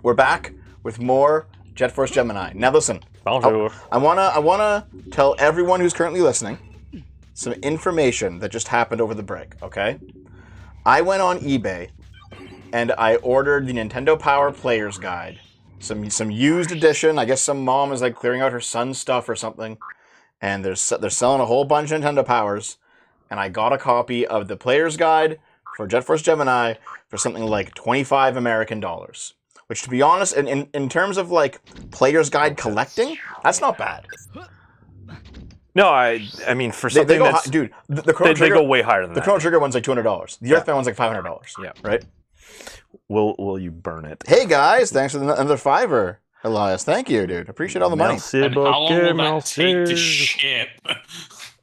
we're back with more Jet Force Gemini. Now listen, Bonjour. I wanna tell everyone who's currently listening some information that just happened over the break, okay? I went on eBay and I ordered the Nintendo Power Player's Guide. Some used edition. I guess some mom is like clearing out her son's stuff or something. And they're selling a whole bunch of Nintendo Powers. And I got a copy of the Player's Guide for Jet Force Gemini for something like $25 American. Which, to be honest, in terms of like Player's Guide collecting, that's not bad. No, I mean for something that's dude, the Chrono they Trigger, go way higher than the that. Chrono Trigger one's like $200. The Earthbound one's like $500. Yeah. Right. Will you burn it? Hey guys, thanks for another $5, Elias. Thank you, dude. Appreciate all the money. And how long will that take to ship?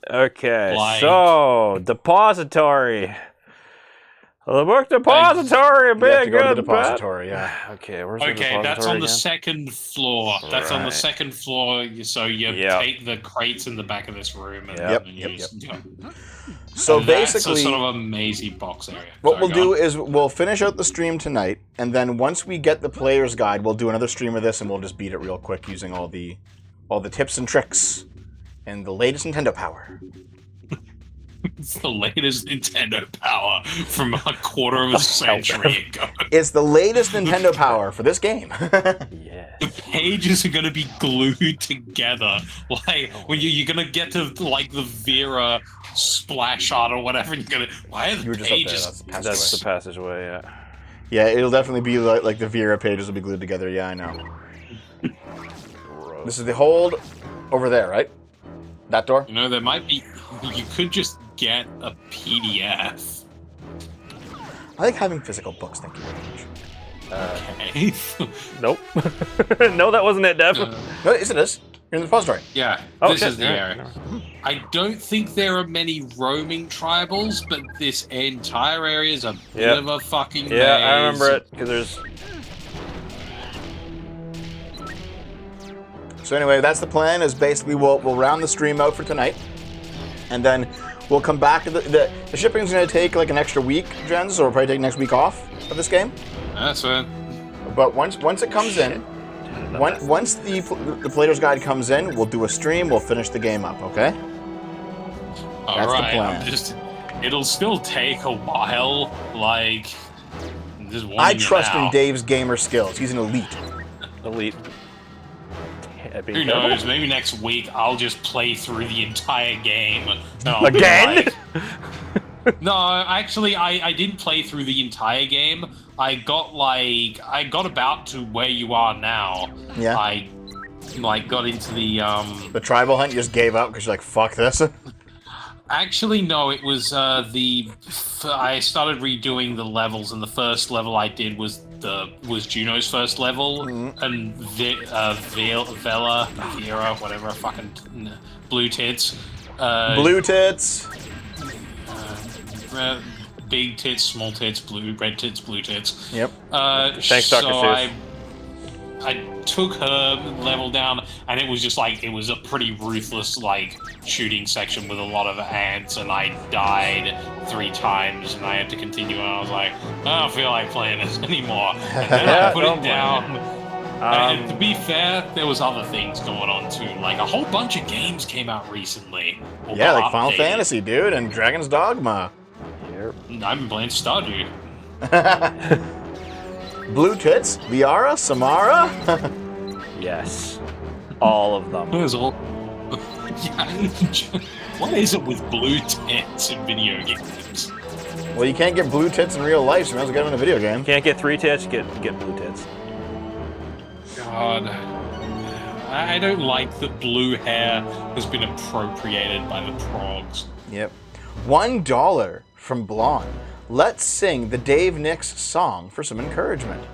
Okay, Like- so depository. The book depository, You have to big go to the good depository, yeah. Okay, where's the Okay, depository that's on the again? second floor. That's on the Right. second floor. So you Yep. take the crates in the back of this room. And, Yep. and Yep, you just, So and that's basically, a sort of a mazy box area. what Sorry, we'll go do on. is we'll finish out the stream tonight, and then once we get the Player's Guide, we'll do another stream of this, and we'll just beat it real quick using all the tips and tricks and the latest Nintendo power. It's the latest Nintendo Power from a quarter of a century ago. It's the latest Nintendo power for this game. Yeah. The pages are going to be glued together. Like, when you're going to get to, like, the Vera splash art or whatever, and you're going to... Why are You were the just up there. pages... That's the That's passageway. the passageway, yeah. Yeah, it'll definitely be like the Vera pages will be glued together. Yeah, I know. This is the hold over there, right? That door? You know, there might be... You could just get a PDF. I like having physical books, thank you very much. Okay. Nope. No, that wasn't it, Dev. Uh, No, yes, it is. You're in the depository. yeah, Oh, this shit, is the yeah, area. never I don't think there are many roaming tribals, but this entire area is a bit Yeah. of a fucking Yeah, maze. I remember it, because there's... So anyway, that's the plan. Is basically we'll round the stream out for tonight, and then we'll come back to the shipping's going to take like an extra week, Jens, so we'll probably take next week off of this game. That's it. But once it comes in, once the Player's Guide comes in, we'll do a stream. We'll finish the game up. Okay? All That's the right, plan. it'll still take a while. Like, just warning I you trust now. in Dave's gamer skills. He's an elite. Elite. Who knows? Maybe next week I'll just play through the entire game. And I'll be Again? like- no, actually, I didn't play through the entire game. I got about to where you are now. Yeah. I got into the The tribal hunt, you just gave up because you're like, fuck this. Actually, no. It was I started redoing the levels, and the first level I did was Juno's first level, and Vera, whatever, fucking blue tits, Blue tits. big tits, small tits, red tits, blue tits. Yep. Thanks, Dr. So Seuss. I took her level down, and it was just like, it was a pretty ruthless, like, shooting section with a lot of ants, and I died 3 times, and I had to continue, and I was like, I don't feel like playing this anymore. And then I put don't it blame down. And to be fair, there was other things going on, too. Like, a whole bunch of games came out recently. or Yeah, got like Final updated. Fantasy, dude, and Dragon's Dogma. I've been playing Stardew. Blue tits, Liara, Samara. Yes. All of them. There's all... yeah. What is it with blue tits in video games? Well, you can't get blue tits in real life, so you might as well get them in a video game. Can't get 3 tits, get blue tits. God. I don't like that blue hair has been appropriated by the progs. Yep. $1 from Blonde. Let's sing the Dave Nix song for some encouragement.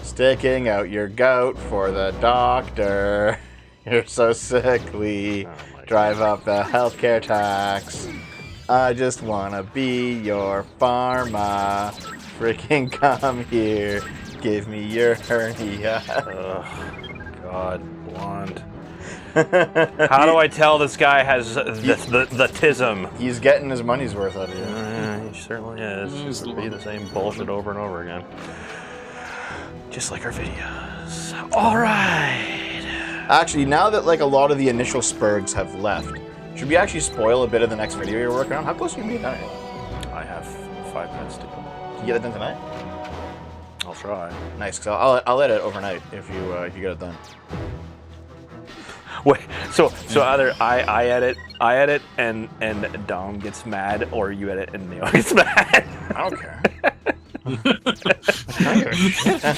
Sticking out your gout for the doctor. You're so sickly. Drive up the healthcare tax. I just wanna be your pharma. Freaking come here. Give me your hernia. Ugh, God, blonde. How do I tell this guy has the tism? He's getting his money's worth out of you. He certainly is. Just be the same bullshit over and over again. Just like our videos. All right. Actually, now that like a lot of the initial spurgs have left, should we actually spoil a bit of the next video you're working on? How close are you being done? I have 5 minutes to go. Can you get it done tonight? I'll try. Nice, because I'll edit overnight if you get it done. Wait, so either I edit and Dom gets mad, or you edit and Neo gets mad. I don't care.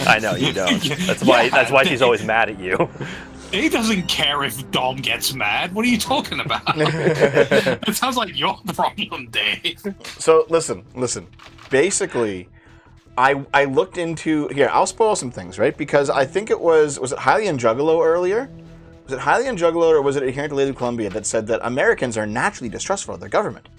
I know you don't. That's why she's always mad at you. He doesn't care if Dom gets mad. What are you talking about? It sounds like your problem, Dave. So listen. Basically, I looked into here. I'll spoil some things, right? Because I think it was it Hylian Juggalo earlier? Was it Hylian Juggalo or was it Adherent to Lady Columbia that said that Americans are naturally distrustful of their government?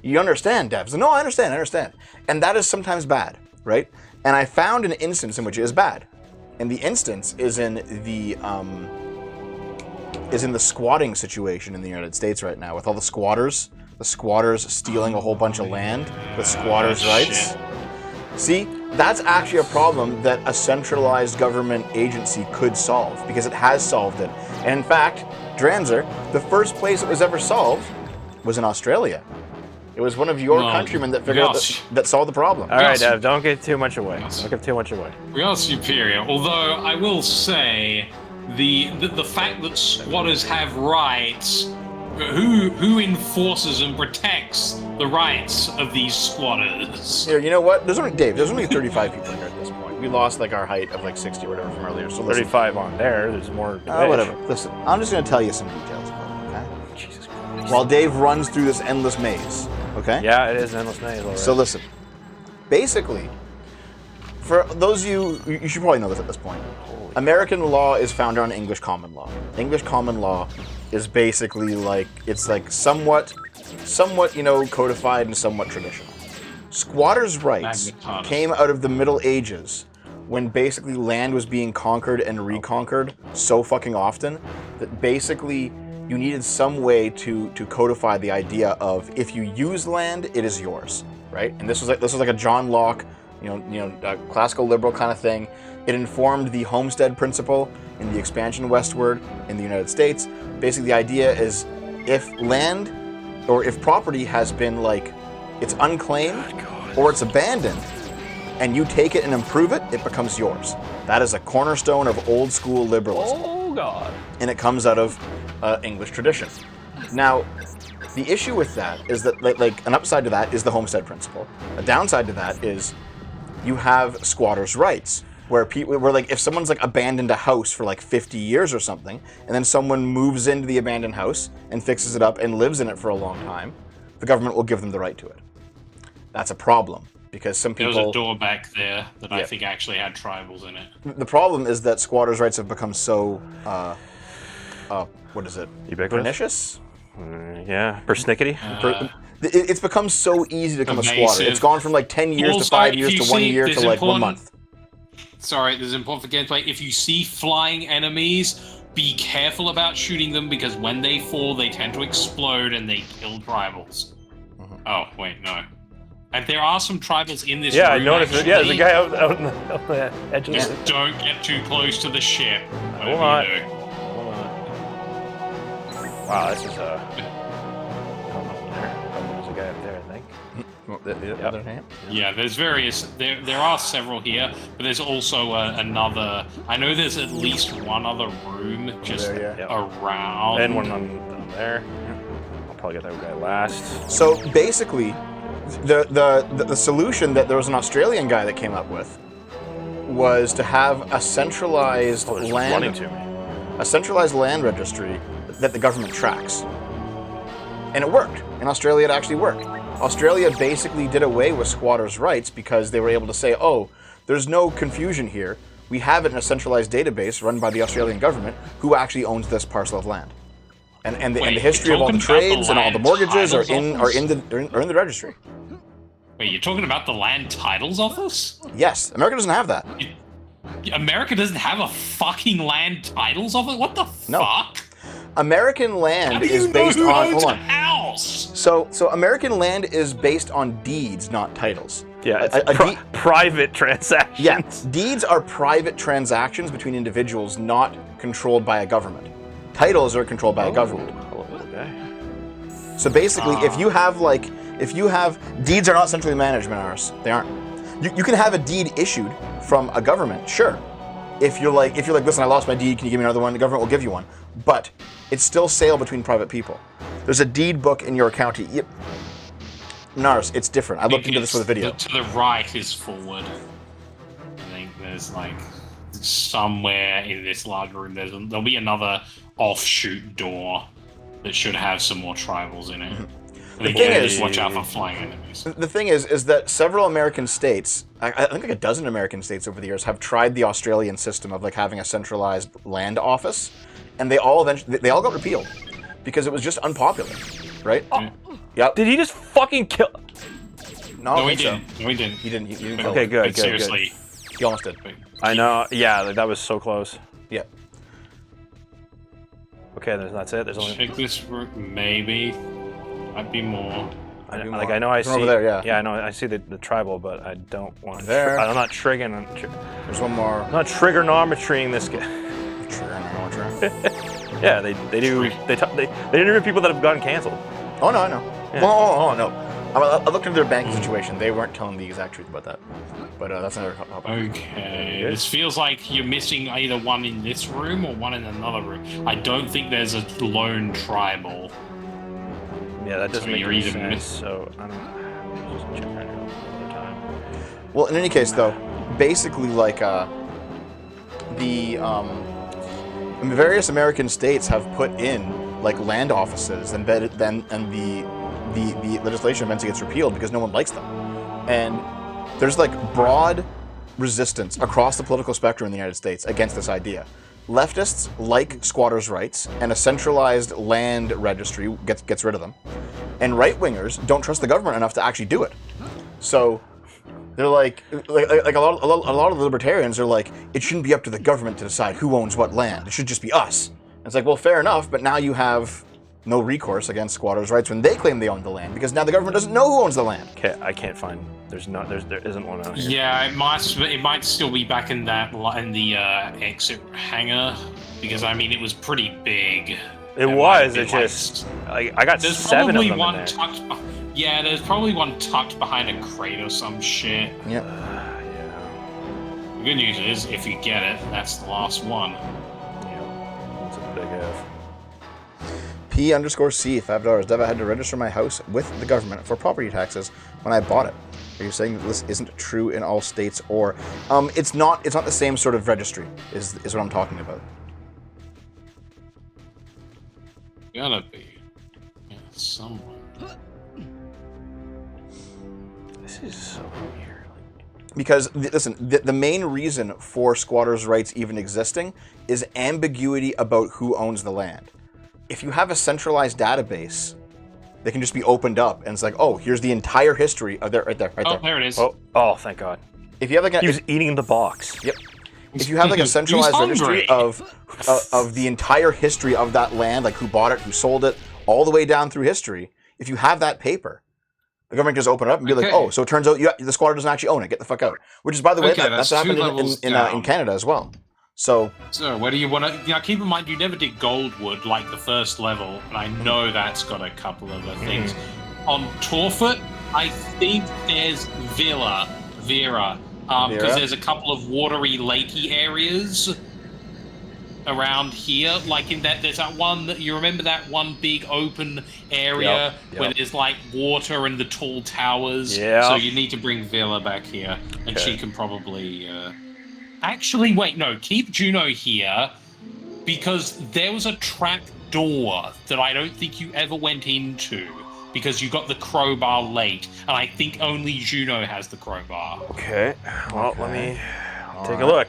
You understand, devs? No, I understand. And that is sometimes bad, right? And I found an instance in which it is bad. And the instance is in the squatting situation in the United States right now with all the squatters stealing a whole bunch of land with squatters' rights. Shit. See, that's actually a problem that a centralized government agency could solve because it has solved it. And in fact, Dranzer, the first place it was ever solved was in Australia. It was one of your countrymen that figured out that solved the problem. All right, Dev, don't get too much away. Don't give too much away. We are superior, although I will say the fact that squatters have rights, who enforces and protects the rights of these squatters? Here, you know what? There's only 35 people here at this point. We lost like our height of like 60 or whatever from earlier. So listen. 35 on there. There's more. Whatever. Listen, I'm just going to tell you some details about it, okay? Jesus Christ. While Dave runs through this endless maze, okay? Yeah, it is an endless maze. All right. So listen, basically, for those of you should probably know this at this point. American law is founded on English common law. English common law is basically like, it's like somewhat, codified and somewhat traditional. Squatters' rights came out of the Middle Ages when basically land was being conquered and reconquered so fucking often that basically you needed some way to codify the idea of if you use land, it is yours, right? And this was like a John Locke, a classical liberal kind of thing. It informed the homestead principle in the expansion westward in the United States. Basically, the idea is if land or if property has been it's unclaimed or it's abandoned and you take it and improve it, it becomes yours. That is a cornerstone of old school liberalism. Oh, God. And it comes out of English tradition. Now, the issue with that is that an upside to that is the homestead principle. A downside to that is you have squatters' rights. Where if someone's abandoned a house for 50 years or something, and then someone moves into the abandoned house and fixes it up and lives in it for a long time, the government will give them the right to it. That's a problem because some people. There was a door back there that I think actually had tribals in it. The problem is that squatters' rights have become so, what is it? Ubiquitous? Pernicious? Yeah, persnickety. It's become so easy to become a squatter. It's gone from 10 years to 5 years to 1 year to 1 month. Sorry, this is important for gameplay. If you see flying enemies, be careful about shooting them because when they fall, they tend to explode and they kill tribals. Mm-hmm. Oh, wait, no. And there are some tribals in this room, I noticed it. Yeah, there's a guy out on the edge of Just it. don't get too close to the ship. Hold on. Wow, this is There's a guy up there, I think. Yeah, there's various. There are several here, but there's also another. I know there's at least one other room just around. And one on there. I'll probably get that guy last. So basically, the solution that there was an Australian guy that came up with was to have a centralized land registry that the government tracks, and it worked. In Australia, it actually worked. Australia basically did away with squatters' rights because they were able to say, oh, there's no confusion here. We have it in a centralized database run by the Australian government who actually owns this parcel of land. And the history of all the trades and all the mortgages are in the registry. Wait, you're talking about the land titles office? Yes, America doesn't have that. America doesn't have a fucking land titles office? What the fuck? American land is based on. Hold on. House? So American land is based on deeds, not titles. Yeah, it's private transactions. Yeah, deeds are private transactions between individuals, not controlled by a government. Titles are controlled by a government. Hello, okay. So basically, if you have deeds are not centrally managed, Minaris. They aren't. You can have a deed issued from a government, sure. If you're like, listen, I lost my deed, can you give me another one? The government will give you one. But it's still sale between private people. There's a deed book in your county. Yep. Nars, it's different. I looked into this with a video. To the right is forward. I think there's like somewhere in this large room there'll be another offshoot door that should have some more tribals in it. The thing is, watch out for flying enemies. The thing is that several American states, I think like a dozen American states over the years, have tried the Australian system of like having a centralized land office, and they all got repealed because it was just unpopular, right? Oh. Yep. Did he just fucking kill? No, he didn't. No, he didn't. He didn't kill Okay, him. good. Seriously. He almost did. I know. Yeah, that was so close. Yeah. Okay, that's it. There's only. Check this room. Maybe. Might be more. I know. I see. over there. Yeah. Yeah, I know. I see the tribal, but I don't want to. There. I'm not triggering. There's one more. I'm not trigonometrying this guy. Yeah, they do. They interview people that have gotten canceled. Oh no, I know. Yeah. Oh no. I looked into their banking situation. They weren't telling the exact truth about that. But that's another topic. Okay. This feels like you're missing either one in this room or one in another room. I don't think there's a lone tribal. Yeah, that doesn't So make you're any either sense. So I don't. Just check right now another time. Well, in any case, though, basically, like the various American states have put in like land offices, and the legislation eventually gets repealed because no one likes them, and there's like broad resistance across the political spectrum in the United States against this idea. Leftists like squatters' rights, and a centralized land registry gets rid of them. And right-wingers don't trust the government enough to actually do it. So they're like a lot of the libertarians are like, it shouldn't be up to the government to decide who owns what land. It should just be us. And it's like, well, fair enough, but now you have no recourse against squatters' rights when they claim they own the land, because now the government doesn't know who owns the land. Okay, I can't find. There isn't one out here. Yeah, it might still be back in the exit hangar, because I mean it was pretty big. It was. It just. I got there's 7 of probably them one in there. tucked. Yeah, there's probably one tucked behind a crate or some shit. Yep. Yeah. The good news is, if you get it, that's the last one. Yeah. It's a big F. P_C, $5. Dev, I had to register my house with the government for property taxes when I bought it. Are you saying that this isn't true in all states, or it's not the same sort of registry is what I'm talking about. Gotta be. Yeah, somewhere. This is so weird. Because listen, the main reason for squatters' rights even existing is ambiguity about who owns the land. If you have a centralized database, they can just be opened up, and it's like, oh, here's the entire history of right there. Oh, there it is. Oh, thank God. If you have like he was eating the box. Yep. If you have like a centralized registry of the entire history of that land, like who bought it, who sold it, all the way down through history, if you have that paper, the government just open it up and be like, oh, so it turns out the squatter doesn't actually own it. Get the fuck out. Which is, by the way, that's happened in Canada as well. So where do you want to? Now, keep in mind, you never did Goldwood like the first level, and I know that's got a couple of other things. On Torfoot, I think there's Vera, because there's a couple of watery, lakey areas around here. Like in that, there's that one that you remember, that one big open area where there's like water and the tall towers. Yeah. So you need to bring Vera back here, and she can probably. Actually, wait, no, keep Juno here, because there was a trap door that I don't think you ever went into, because you got the crowbar late, and I think only Juno has the crowbar. Okay, well, let me take a look.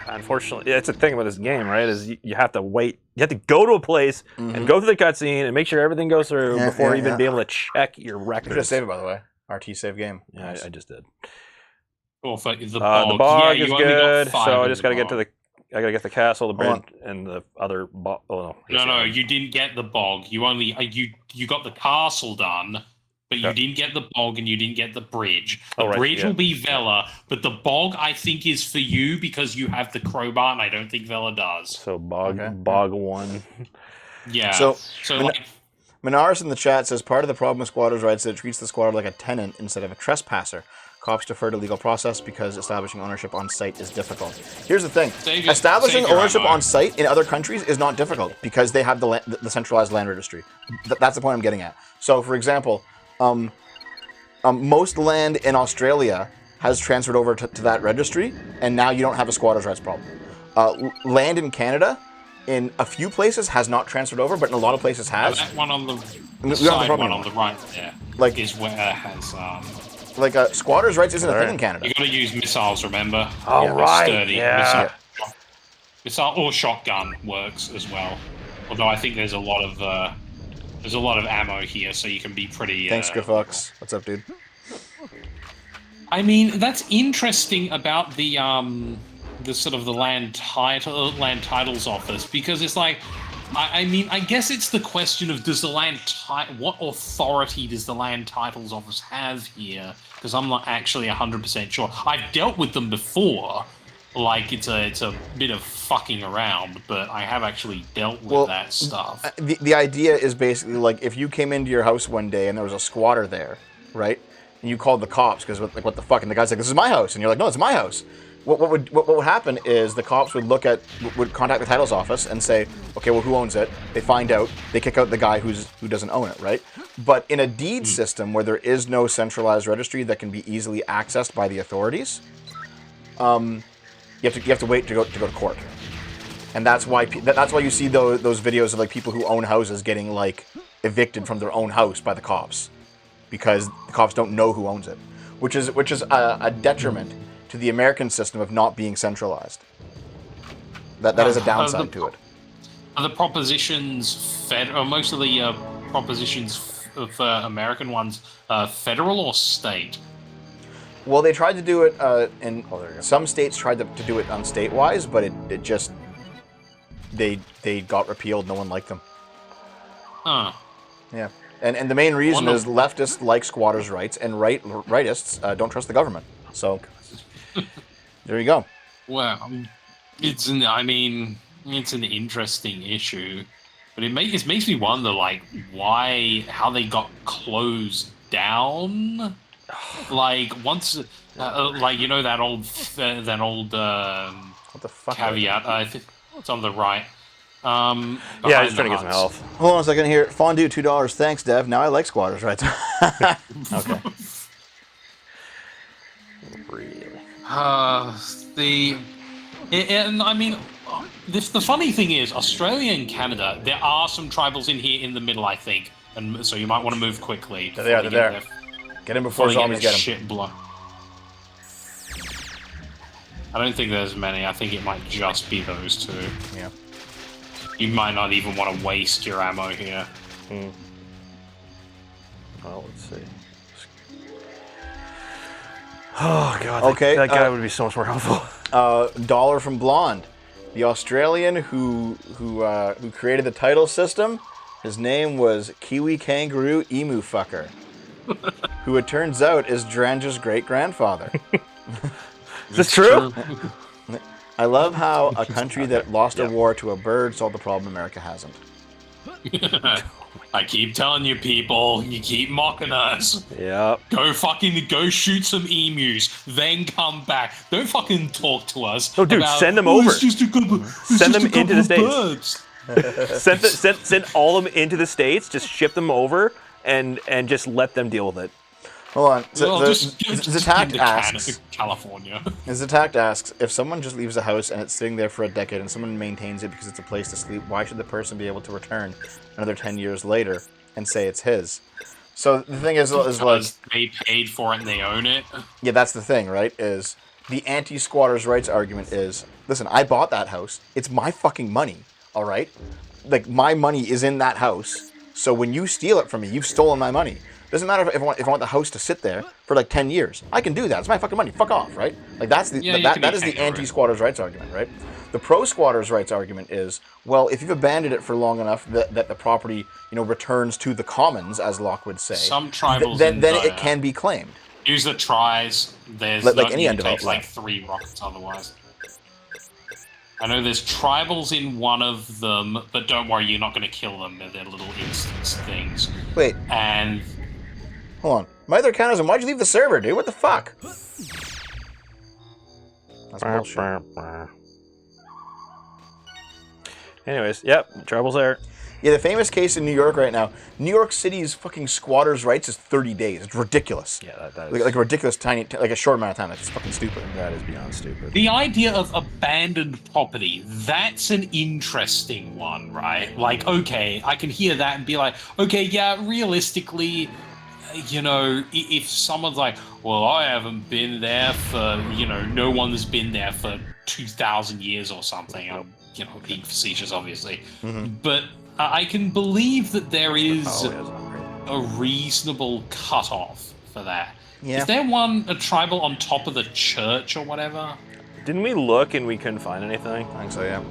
Unfortunately, it's a thing about this game, right, is you have to wait. You have to go to a place and go through the cutscene and make sure everything goes through before even be able to check your records. You should save it, by the way. RT save game. Yeah, nice. I just did. Or for the bog is good, so I just got to get to the get the castle, the Hold bridge, and the other. Oh no. No, you didn't get the bog. You only you got the castle done, but you didn't get the bog and you didn't get the bridge. The bridge will be Vela, but the bog I think is for you because you have the crowbar, and I don't think Vela does. So bog 1. Yeah. So like, Minaris in the chat says part of the problem with squatters' rights is it treats the squatter like a tenant instead of a trespasser. Cops defer to legal process because establishing ownership on site is difficult. Here's the thing. Establishing ownership on site in other countries is not difficult because they have the centralized land registry. That's the point I'm getting at. So, for example, most land in Australia has transferred over to that registry, and now you don't have a squatters' rights problem. Land in Canada, in a few places, has not transferred over, but in a lot of places has. That one on the We don't have the side problem one on the right there is where it has... squatters' rights isn't a thing in Canada. You got to use missiles, remember? Oh, right. Sturdy Yeah. missile or shotgun works as well. Although I think there's a lot of ammo here, so you can be pretty. Thanks, Griffox. What's up, dude? I mean, that's interesting about the sort of the land titles office, because it's like, I mean, I guess it's the question of what authority does the land titles office have here? Because I'm not actually 100% sure. I've dealt with them before. Like, it's a bit of fucking around, but I have actually dealt with that stuff. The idea is basically like if you came into your house one day and there was a squatter there, right? And you called the cops because like what the fuck? And the guy's like, "This is my house," and you're like, "No, it's my house." What would happen is the cops would contact the titles office and say, okay, well, who owns it? They find out, they kick out the guy who doesn't own it, right? But in a deed system where there is no centralized registry that can be easily accessed by the authorities, you have to wait to go to court, and that's why you see those videos of like people who own houses getting like evicted from their own house by the cops because the cops don't know who owns it, which is a detriment to the American system of not being centralized. That is a downside to it. Are the propositions most of the propositions of American ones federal or state? Well, they tried to do it in some states. Tried to do it statewise, but it just they got repealed. No one liked them. Huh. Yeah, and the main reason is leftists like squatters' rights, and rightists don't trust the government. So there you go. Well, it's an interesting issue, but it makes me wonder, like, how they got closed down. Like once, like, you know, that old What the fuck? caveat. I think it's on the right. Yeah, he's trying to get some health. Hold on a second here. Fondue, $2. Thanks, Dev. Now I like squatters' rights. Okay. And I mean, the funny thing is, Australia and Canada, there are some tribals in here in the middle, I think, and so you might want to move quickly. They're there. Get him before zombies get him. Shit blow. I don't think there's many. I think it might just be those two. Yeah. You might not even want to waste your ammo here. Well, let's see. Oh god. Okay, that guy would be so much more helpful. Dollar from Blonde, the Australian who created the title system. His name was Kiwi Kangaroo Emu Fucker, who it turns out is Drange's great-grandfather. Is this true? I love how a country that lost a war to a bird solved the problem America hasn't. I keep telling you, people, you keep mocking us. Yep. Go shoot some emus, then come back. Don't fucking talk to us. No, dude, send them over. Send them into the States. Send all of them into the States. Just ship them over and just let them deal with it. Hold on. Zatact asks. California. Zatact asks, if someone just leaves a house and it's sitting there for a decade and someone maintains it because it's a place to sleep, why should the person be able to return another 10 years later and say it's his? So the thing is like, they paid for it and they own it. Yeah, that's the thing, right? Is the anti-squatters' rights argument is, listen, I bought that house. It's my fucking money, all right? Like, my money is in that house. So when you steal it from me, you've stolen my money. Doesn't matter if I want the house to sit there for like 10 years. I can do that. It's my fucking money. Fuck off, right? Like that is the anti-squatters' rights argument, right? The pro squatters' rights argument is, well, if you've abandoned it for long enough that the property, returns to the commons, as Locke would say, Some tribals then it can be claimed. Use the tries. There's Like any it undeveloped takes like land. 3 rockets otherwise. I know there's tribals in one of them, but don't worry, you're not going to kill them. They're little instance things. Wait, And hold on. My other account is, why'd you leave the server, dude? What the fuck? That's bullshit. Anyways, yep, trouble's there. Yeah, the famous case in New York right now, New York City's fucking squatters' rights is 30 days. It's ridiculous. Yeah, that is... Like a ridiculous like a short amount of time. That's fucking stupid. That is beyond stupid. the idea of abandoned property, that's an interesting one, right? Like, okay, I can hear that and be like, okay, yeah, realistically, if someone's like, well, I haven't been there for, no one's been there for 2,000 years or something. I'm, being facetious, obviously. Mm-hmm. But I can believe that there is Oh, a reasonable cutoff for that. Yeah. Is there a tribal on top of the church or whatever? Didn't we look and we couldn't find anything? I think so, yeah.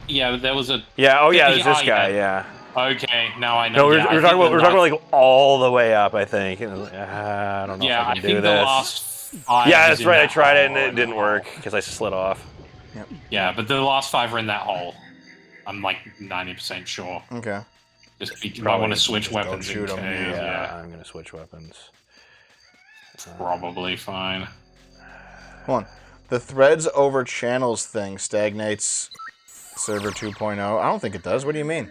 Yeah, there was a... Yeah, there's this guy, yeah. Okay, now I know. No, we're Yeah, talking about like all the way up, I think. And like, I don't know if I can do think this. the last 5 Yeah, was that's in right. I that tried it and hole. it didn't work because I slid off. Yep. Yeah, but the last 5 are in that hole. I'm like 90% sure. Okay. Just you might want to switch just don't weapons in shoot 'em, case. Yeah, I'm gonna switch weapons. probably fine. Hold on. The threads over channels thing stagnates server 2.0. I don't think it does. What do you mean?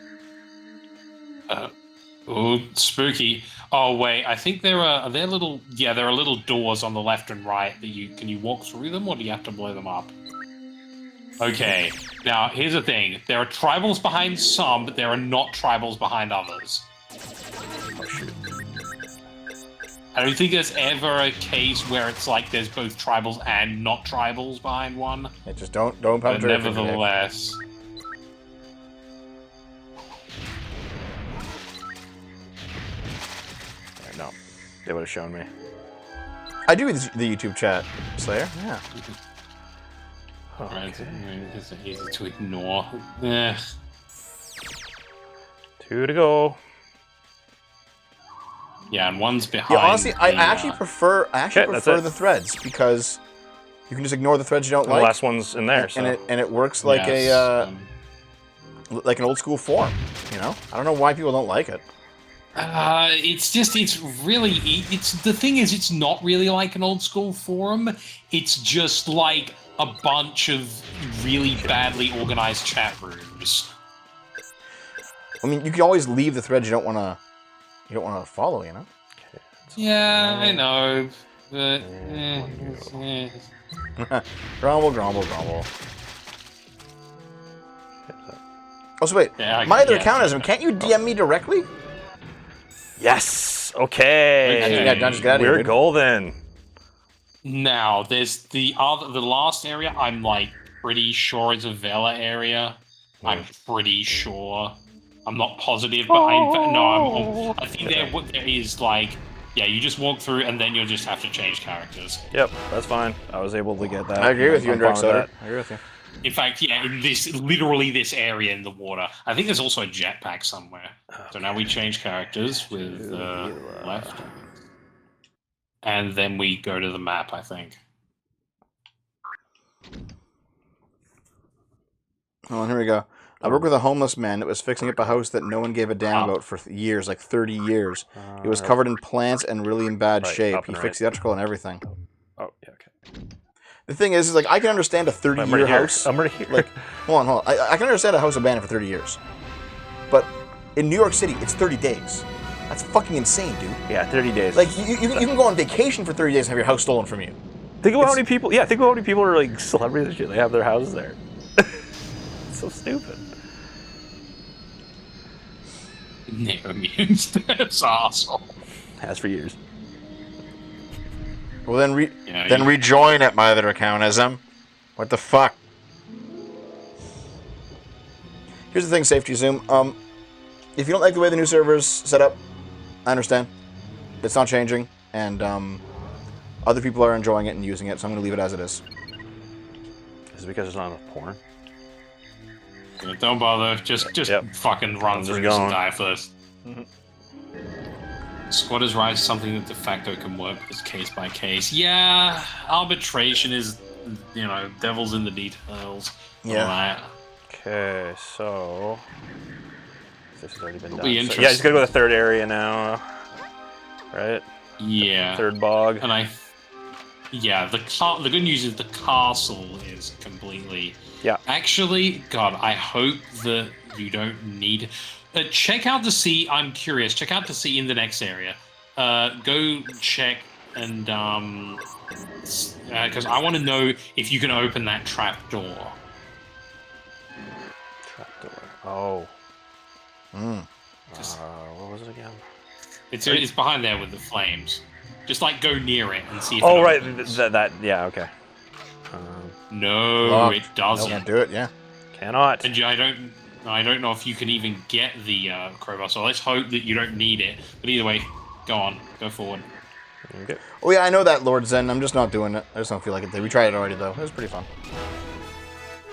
Ooh, spooky. Oh wait, I think there are little. Yeah, there are little doors on the left and right that can you walk through them, or do you have to blow them up? Okay, now here's the thing. There are tribals behind some, but there are not tribals behind others. Oh, shoot. I don't think there's ever a case where it's like there's both tribals and not tribals behind one. Yeah, just don't pump But it. nevertheless... No, they would have shown me. I do the YouTube chat, Slayer. Yeah. Right, it's easy to ignore. Eh. 2 to go. Yeah, and one's behind. Yeah, honestly, I actually prefer that's it. the threads because you can just ignore the threads you don't The like, last one's in there, so. and it works like like an old school forum. I don't know why people don't like it. It's the thing is, it's not really like an old school forum. It's just like a bunch of really badly organized chat rooms. I mean, you can always leave the threads you don't want to follow. Okay, Yeah, I know, but Grumble, grumble, grumble. Oh, so wait, Yeah, my other account has him. Can't you DM me directly? Yes. Okay. Okay. Yeah, just get out of here, We're dude. golden. now there's the last area. I'm like pretty sure it's a Vela area. I'm pretty sure. I'm not positive, but I think there is like, yeah, you just walk through and then you'll just have to change characters. Yep, that's fine. I was able to get that. I agree with you, I'm Indirect fine with Soda. that. I agree with you. In fact, yeah, in literally this area in the water. I think there's also a jetpack somewhere. So now we change characters with left. And then we go to the map, I think. Oh, here we go. I work with a homeless man that was fixing up a house that no one gave a damn about for years, like 30 years. It was covered in plants and really in bad Right, shape. up He and fixed the electrical and everything. Oh, yeah, okay. The thing is like, I can understand a 30-year house. I'm right here. Like, hold on. I can understand a house abandoned for 30 years. But in New York City, it's 30 days. That's fucking insane, dude. Yeah, 30 days. Like, you can go on vacation for 30 days and have your house stolen from you. think about how many people. Yeah, think about how many people are like celebrities and shit. They have their houses there. It's so stupid. Naomi, that's awesome. Has for years. Well, then Yeah, rejoin at my other account as him. What the fuck? Here's the thing, Safety Zoom. If you don't like the way the new server's set up, I understand. It's not changing, and other people are enjoying it and using it, so I'm going to leave it as it is. Is it because there's not enough porn? Yeah, don't bother. Just fucking run through this and die first. Squatters' rights is something that de facto can work as case by case. Yeah, arbitration is, you know, devil's in the details. Yeah. Okay, so this has already been done. Be So, interesting. yeah, he's gonna go to the third area now, right? Yeah. Third bog. And the good news is the castle is completely. Yeah. Actually, God, I hope that you don't need. Check out the sea. I'm curious. Check out the sea in the next area. Go check and because I want to know if you can open that trap door. Trapdoor. Oh. Mm. What was it again? It's behind there with the flames. Just like go near it and see if. Oh it right, opens. that yeah, okay. No, Locked. it doesn't. Can't do it. Yeah. Cannot. And I don't know if you can even get the crowbar. So let's hope that you don't need it. But either way, go forward. Okay. Oh yeah, I know that, Lord Zen. I'm just not doing it. I just don't feel like it. We tried it already though. It was pretty fun.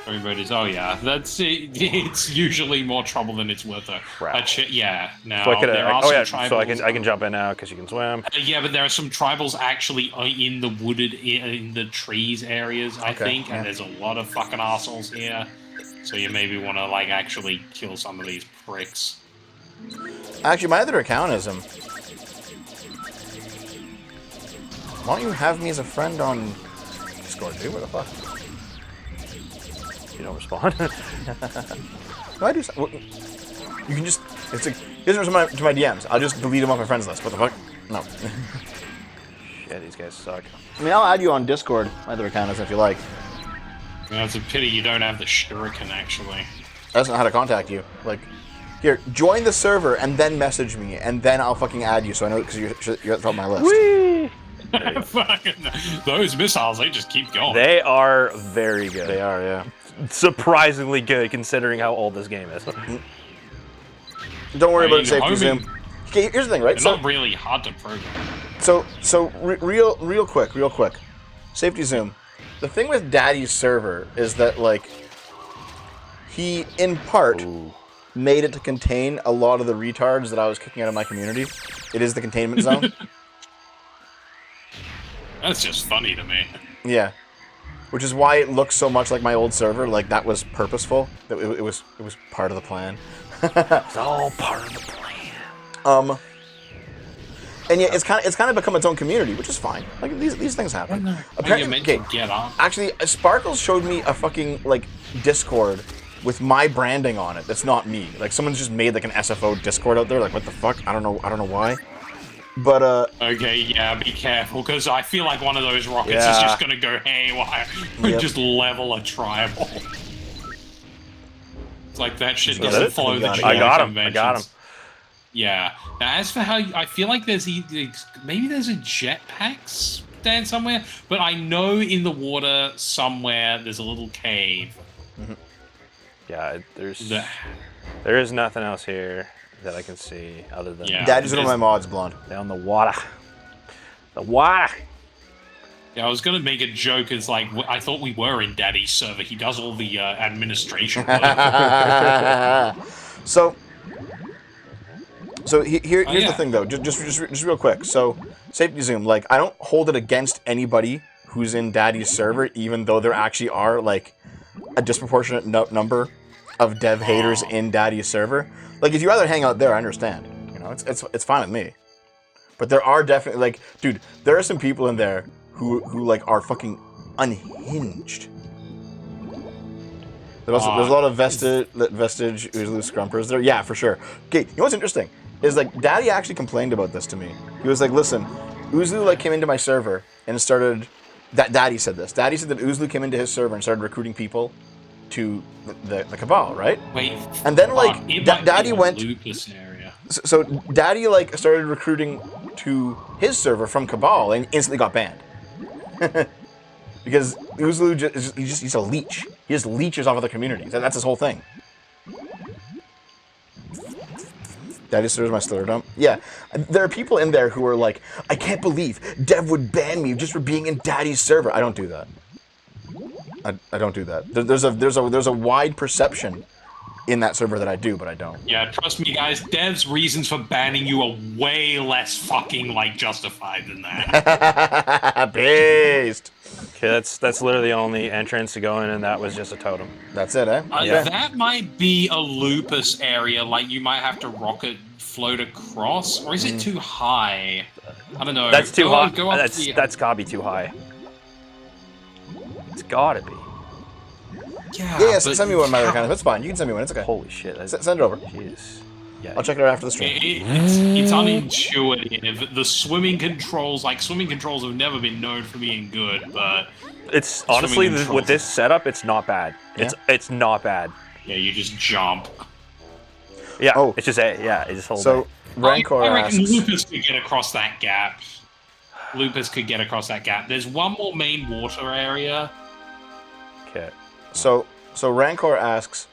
Everybody's, oh yeah, that's it. It's usually more trouble than it's worth though. Crap. Yeah. Now So I could, there are oh yeah, some tribals. so I can jump in now because you can swim. Yeah, but there are some tribals actually in the wooded, in the trees areas, I think, and there's a lot of fucking assholes here. So you maybe want to like actually kill some of these pricks. Actually, my other account is him. Why don't you have me as a friend on Discord, dude? What the fuck? You don't respond. No, I do. You can just. It's like. He doesn't respond to my DMs. I'll just delete him off my friends list. What the fuck? No. Yeah, these guys suck. I mean, I'll add you on Discord. My other account is if you like. You know, it's a pity you don't have the shuriken actually. That's not how to contact you. Like, here, join the server and then message me, and then I'll fucking add you so I know because you're at the top of my list. Whee! Fucking those missiles, they just keep going. They are very good. They are, yeah. Surprisingly good considering how old this game is. Don't worry I about mean, safety homing- zoom. Okay, here's the thing, right? They're not really hard to program. Real quick. Safety zoom. The thing with Daddy's server is that, like, he, in part, made it to contain a lot of the retards that I was kicking out of my community. It is the containment zone. That's just funny to me. Yeah. Which is why it looks so much like my old server. Like, that was purposeful. It was part of the plan. It's all part of the plan. And yeah, it's kind of become its own community, which is fine. Like, these things happen. You're meant to get up. Actually, Sparkles showed me a fucking, like, Discord with my branding on it. That's not me. Like, someone's just made, like, an SFO Discord out there. Like, what the fuck? I don't know why. But, Okay, yeah, be careful, because I feel like one of those rockets is Yeah. just gonna go haywire and Yep. just level a tribal. It's like that shit Is doesn't it? follow the I GI got him. conventions. I got him. Yeah. Now, as for how I feel like maybe there's a jetpack stand somewhere, but I know in the water somewhere there's a little cave. Yeah, there That- is nothing else here that I can see other than Yeah. Daddy's one of my mods, Blonde. down the water. The water. Yeah, I was gonna make a joke. It's like I thought we were in Daddy's server. He does all the administration work. So here's yeah. the thing, though. Just real quick. So, safety zoom. Like, I don't hold it against anybody who's in Daddy's server, even though there actually are, like, a disproportionate number of dev haters in Daddy's server. Like, if you rather hang out there, I understand. You know, it's fine with me. But there are definitely, like, dude, there are some people in there who like, are fucking unhinged. There's a lot of vestige Uzlu scrumpers there. Yeah, for sure. Okay, you know what's interesting? Is, like, Daddy actually complained about this to me. He was like, listen, Uzlu, like, came into my server and started... Daddy said this. Daddy said that Uzlu came into his server and started recruiting people to the Cabal, right? Wait. And then, like, it might be Daddy the went... Lucas area. So Daddy, like, started recruiting to his server from Cabal and instantly got banned. Because Uzlu, he's a leech. He just leeches off of the community. That's his whole thing. Daddy serves my slur dump. Yeah, there are people in there who are like, I can't believe Dev would ban me just for being in Daddy's server. I don't do that. I don't do that. There's a wide perception in that server that I do, but I don't. Yeah, trust me, guys. Dev's reasons for banning you are way less fucking like justified than that. Based. Okay, that's literally the only entrance to go in, and that was just a totem. That's it, eh? Yeah. That might be a lupus area, like you might have to rocket float across, or is it too high? I don't know. That's too high. Go up That's gotta be too high. It's gotta be. Yeah, send me one, my other kind of. It's fine. You can send me one. It's okay. Holy shit. Send it over. Jeez. Yeah. I'll check it out after the stream. It's unintuitive. The swimming controls have never been known for being good, but It's honestly with this setup, it's not bad. It's not bad. Yeah, you just jump. Yeah. Oh. It's just it just holds. So Rancor I reckon asks. Lupus could get across that gap. There's one more main water area. Okay. So Rancor asks,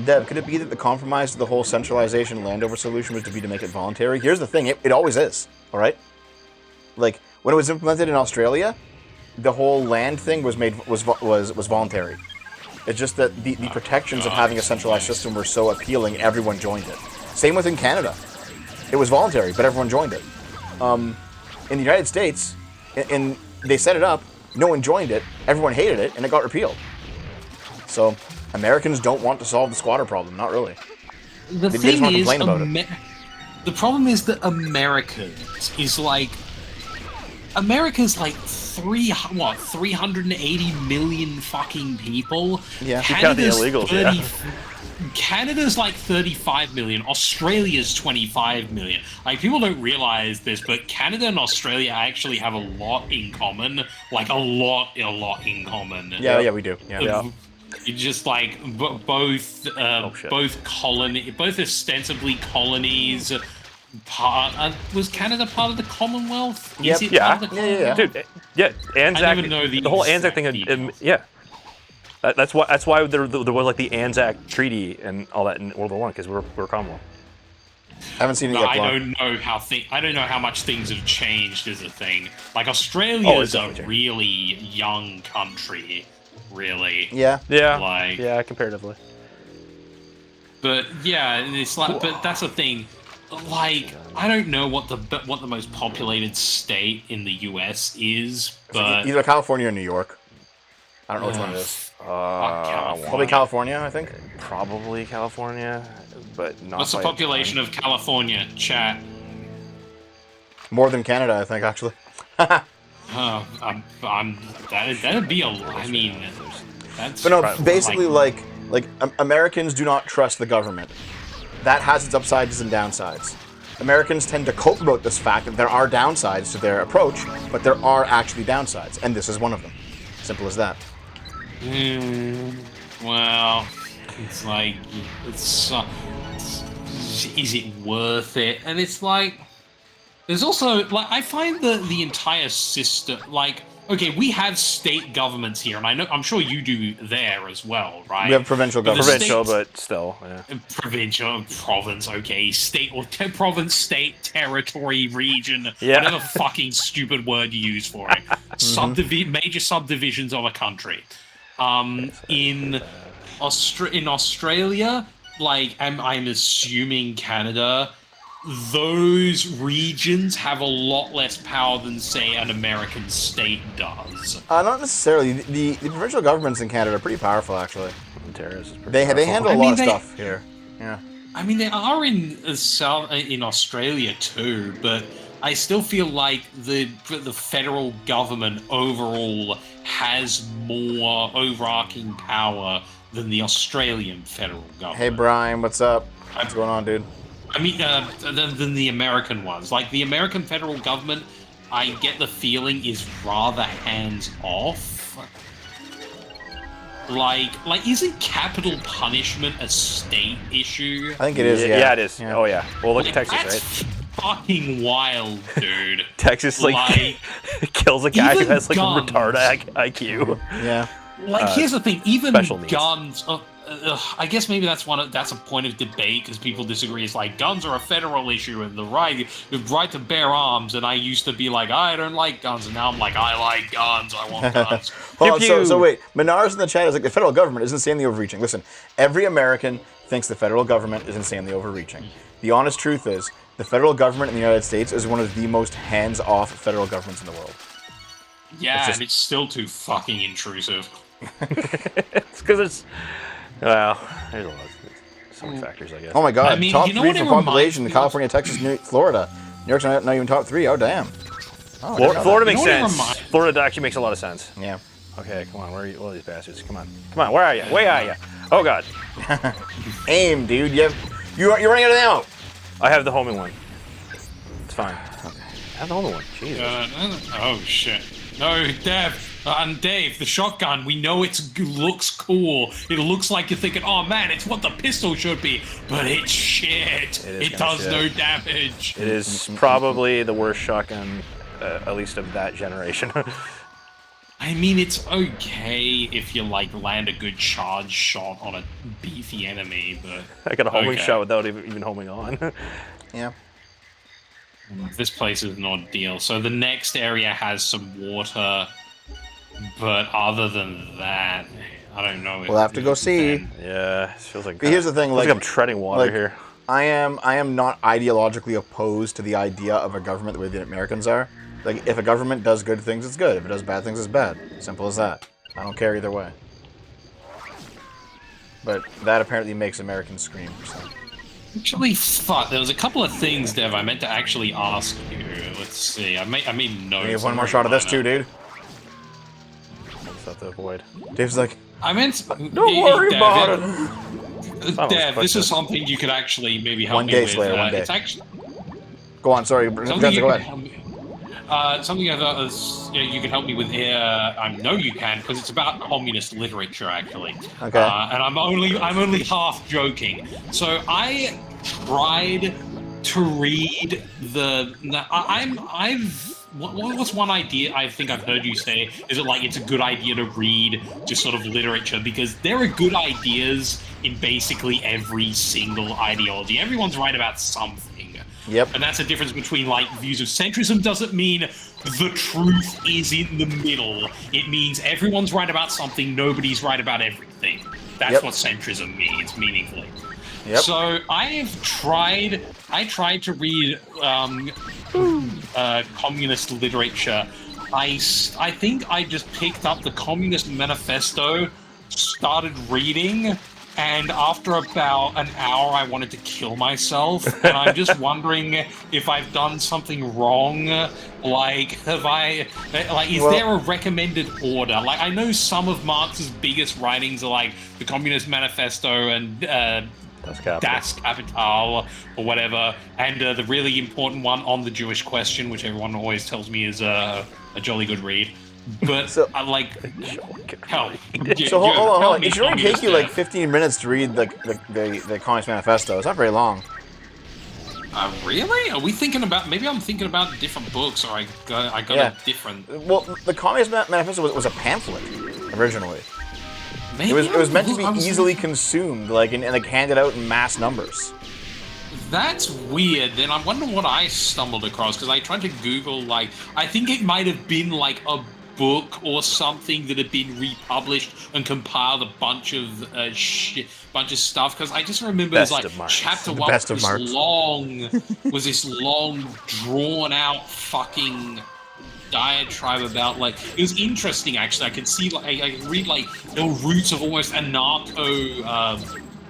Dev, could it be that the compromise to the whole centralization Landover solution was to make it voluntary? Here's the thing, it always is, all right? Like, when it was implemented in Australia, the whole land thing was voluntary. It's just that the protections of having a centralized system were so appealing, everyone joined it. Same within Canada. It was voluntary, but everyone joined it. In the United States, they set it up, no one joined it, everyone hated it, and it got repealed. So, Americans don't want to solve the squatter problem, not really. The They just want to complain about it. The problem is that America's like 380 million fucking people. Yeah. You count the illegals, Canada's like 35 million. Australia's 25 million. Like, people don't realize this, but Canada and Australia actually have a lot in common. Like, a lot in common. Yeah, we do. Yeah. It's just like both ostensibly colonies. Was Canada part of the Commonwealth? Yep. Is it Yeah. part of the Commonwealth? Dude, yeah, Anzac. I didn't even know the whole Anzac thing. Yeah. That's why there was like the Anzac Treaty and all that in World War I, because we're Commonwealth. I haven't seen it yet. I don't know how much things have changed as a thing. Like, Australia is a really young country, really. Yeah. Like, yeah, comparatively. But yeah, and it's like, but that's the thing. Like, I don't know what the most populated state in the U.S. is, but Either California or New York. I don't know which one it is. Probably California, I think. Probably California, but not. What's the population of California, chat? More than Canada, I think, actually. That'd be a. I mean, that's. But no, basically, like Americans do not trust the government. That has its upsides and downsides. Americans tend to cope about this fact that there are downsides to their approach, but there are actually downsides, and this is one of them. Simple as that. Well, it's like, is it worth it? And it's like, there's also, like, I find the entire system, like, okay, we have state governments here, and I'm sure you do there as well, right? We have provincial government. But still, yeah. Province, okay, state or province, state, territory, region, whatever fucking stupid word you use for it. Major subdivisions of a country. In Australia, like, I'm assuming Canada, those regions have a lot less power than, say, an American state does. Not necessarily. The provincial governments in Canada are pretty powerful, actually. They handle a lot of stuff here. Yeah. I mean, they are in Australia too, but I still feel like the federal government overall has more overarching power than the Australian federal government. Hey, Brian, what's up? What's going on, dude? I mean, than the American ones. Like, the American federal government, I get the feeling, is rather hands-off. Like, isn't capital punishment a state issue? I think it is, yeah. Yeah, it is. Yeah. Oh, yeah. Well, look at Like, Texas, that's right? fucking wild, dude. Texas, like kills a guy who has, like, retarded IQ. Yeah. Like, here's the thing, even special needs. guns, I guess maybe that's a point of debate because people disagree. It's like guns are a federal issue and the right to bear arms. And I used to be like, I don't like guns, and now I'm like, I like guns. I want guns. Hold on, so wait, Menars in the chat is like the federal government is insanely overreaching. Listen, every American thinks the federal government is insanely overreaching. The honest truth is, the federal government in the United States is one of the most hands-off federal governments in the world. Yeah, and it's still too fucking intrusive. It's because it's. Well, there's a lot of some factors, I guess. Oh my god, I mean, top you know 3 what for it population, reminds me of? California, Texas, Florida. New York's not even top 3, oh damn. Oh, I didn't know Florida that. makes You know what it sense. reminds- Florida actually makes a lot of sense. Yeah. Okay, come on, where are you? What are these bastards? Come on, where are you? Where are you? Oh god. Aim, dude, you're running out of ammo. I have the homing one. It's fine. Okay. I have the homing one. Jesus. Oh shit! No, Dev. And Dave, the shotgun. We know it looks cool. It looks like you're thinking, "Oh man, it's what the pistol should be," but it's shit. It does no damage. It is probably the worst shotgun, at least of that generation. I mean, it's okay if you like land a good charge shot on a beefy enemy, but I got a homing shot without even homing on. Yeah. This place is an ordeal. So the next area has some water, but other than that, I don't know. We'll have to go see. Yeah, it feels like. But here's the thing, like I'm treading water here. I am not ideologically opposed to the idea of a government the way the Americans are. Like, if a government does good things, it's good. If it does bad things, it's bad. Simple as that. I don't care either way. But that apparently makes Americans scream. So. Actually, fuck. There was a couple of things, Dev, I meant to actually ask you. Let's see. I made notes. We have one more shot of this too, dude. What's that to avoid? Dave's like, I meant. don't worry about it. Dev, this is something you could actually maybe help One me day, with. Slayer, one day. It's actually Go on, sorry. something you Go can ahead. help me. Something I thought was, you can help me with here. I know you can because it's about communist literature, actually. Okay. And I'm only half joking. So I tried to read what's one idea I think I've heard you say? Is it like it's a good idea to read just sort of literature because there are good ideas in basically every single ideology. Everyone's right about something. Yep. And that's the difference between like views of centrism doesn't mean the truth is in the middle. It means everyone's right about something, nobody's right about everything. That's what centrism means meaningfully. Yep. So I tried to read communist literature. I think I just picked up the Communist Manifesto, started reading, and after about an hour, I wanted to kill myself. And I'm just wondering if I've done something wrong. Like, is there a recommended order? Like, I know some of Marx's biggest writings are like the Communist Manifesto and Das Kapital or whatever, and the really important one on the Jewish question, which everyone always tells me is a jolly good read. But So- I like help. So hold on. Help me, It should only take you communist like 15 minutes to read the Communist Manifesto. It's not very long. Really? Are we thinking about? Maybe I'm thinking about different books, or I got a different. Well, the Communist Manifesto was a pamphlet originally. Maybe It was meant to be I was- easily consumed, and like handed out in mass numbers. That's weird. Then I wonder what I stumbled across because I tried to Google. Like, I think it might have been like a book or something that had been republished and compiled a bunch of stuff. Because I just remember it was like chapter one was this long, drawn out fucking diatribe about like it was interesting actually. I could see like I could read like the roots of almost anarcho.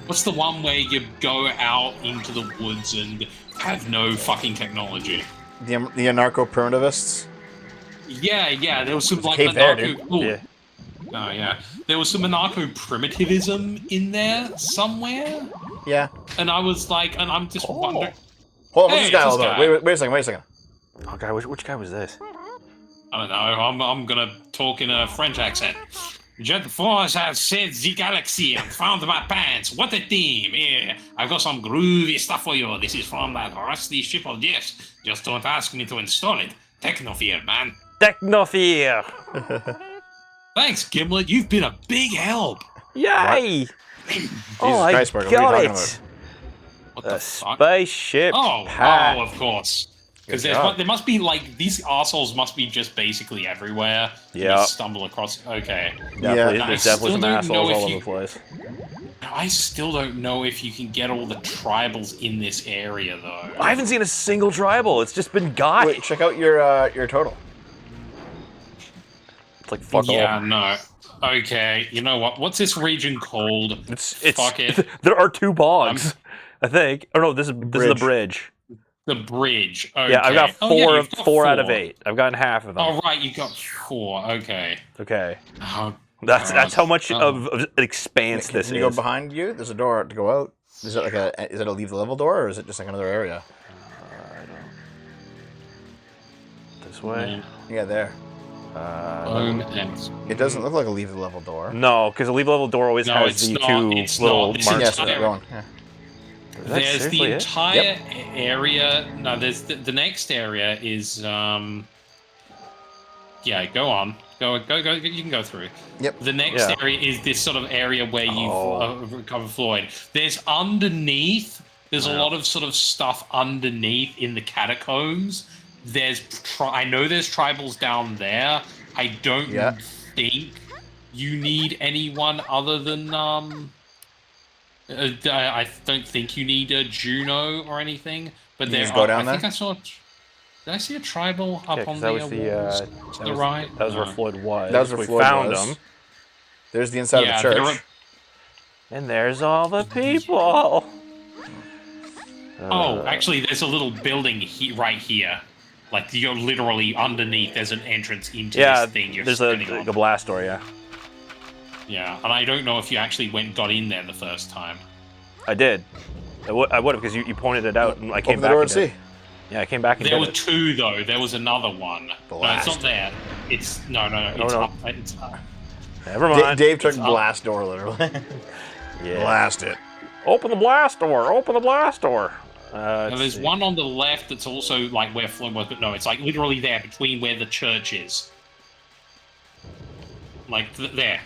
What's the one where you go out into the woods and have no fucking technology? The anarcho-primitivists. Yeah. There was some like cave there, dude. Yeah. Oh yeah. There was some anarcho-primitivism in there somewhere. Yeah. And I was like, and I'm just wondering. Hold on, what's Hey, this guy it's all this about? guy. Wait a second. Oh god, which guy was this? I don't know. I'm gonna talk in a French accent. Jet Force has said the galaxy and found my pants. What a team! Yeah, I've got some groovy stuff for you. This is from that rusty ship of yes. Just don't ask me to install it. Technofear, man. Technofear! Thanks, Gimlet. You've been a big help. Yay! Oh, I Christ, Burger, what are got you talking it! about? What the A fuck? spaceship Oh, pack. of course. Because Good job. there must be like these assholes must be just basically everywhere. Yeah. You stumble across. Okay. Definitely, Yeah. there's I definitely still some don't assholes know if all over you- the place. I still don't know if you can get all the tribals in this area though. I haven't seen a single tribal. It's just been guys. Wait, check out your total. It's like fuck Yeah, all. no. Okay, you know what? What's this region called? It's Fuck it. There are 2 bogs, I think. Oh no, this is the bridge. The bridge. Okay. Yeah, I've got Oh, yeah, you've got 4 out of 8. I've gotten half of them. Oh right, you got 4. Okay. Okay, Oh, that's how much Oh. of an expanse this Can you go is. behind you? There's a door to go out. Is it like is it a leave the level door or is it just like another area? This way. Yeah, there. and It doesn't look like a leave the level door. No, because the leave level door always No, has it's the not, 2 it's little not. This marks. Yes, entire- yeah, go on. Yeah. Is that there's seriously the it? entire area. No, there's the next area is yeah, go on. Go. You can go through. Yep. The next Yeah. area is this sort of area where you've Oh. recovered Floyd. There's underneath. There's a Wow. lot of sort of stuff underneath in the catacombs. I know there's tribals down there. I don't Yeah. think you need anyone other than I don't think you need a Juno or anything. But You there just go down I think there? I saw. Did I see a tribal up Yeah, on 'cause the that was the walls to that the was, right? That was where No. Floyd was. That was where we Floyd found was. him. There's the inside Yeah, of the there church. And there's all the people. Oh, actually, there's a little building right here. Like, you're literally underneath, there's an entrance into Yeah, this thing you're there's standing a on. blast door, yeah. Yeah, and I don't know if you actually got in there the first time. I did. I would have, because you pointed it out, and I came Open the back door and and did. see. Yeah, I came back and There did were it. 2, though. There was another one. No, it's Blast. not there. It's... No, Oh, it's no. up. It's up. Never mind. Dave took It's up. blast door literally. Yeah. Blast it. Open the blast door! Open the blast door! Now, Let's there's see. one on the left that's also, like, where Floyd was, but no, it's, like, literally there, between where the church is. Like, there.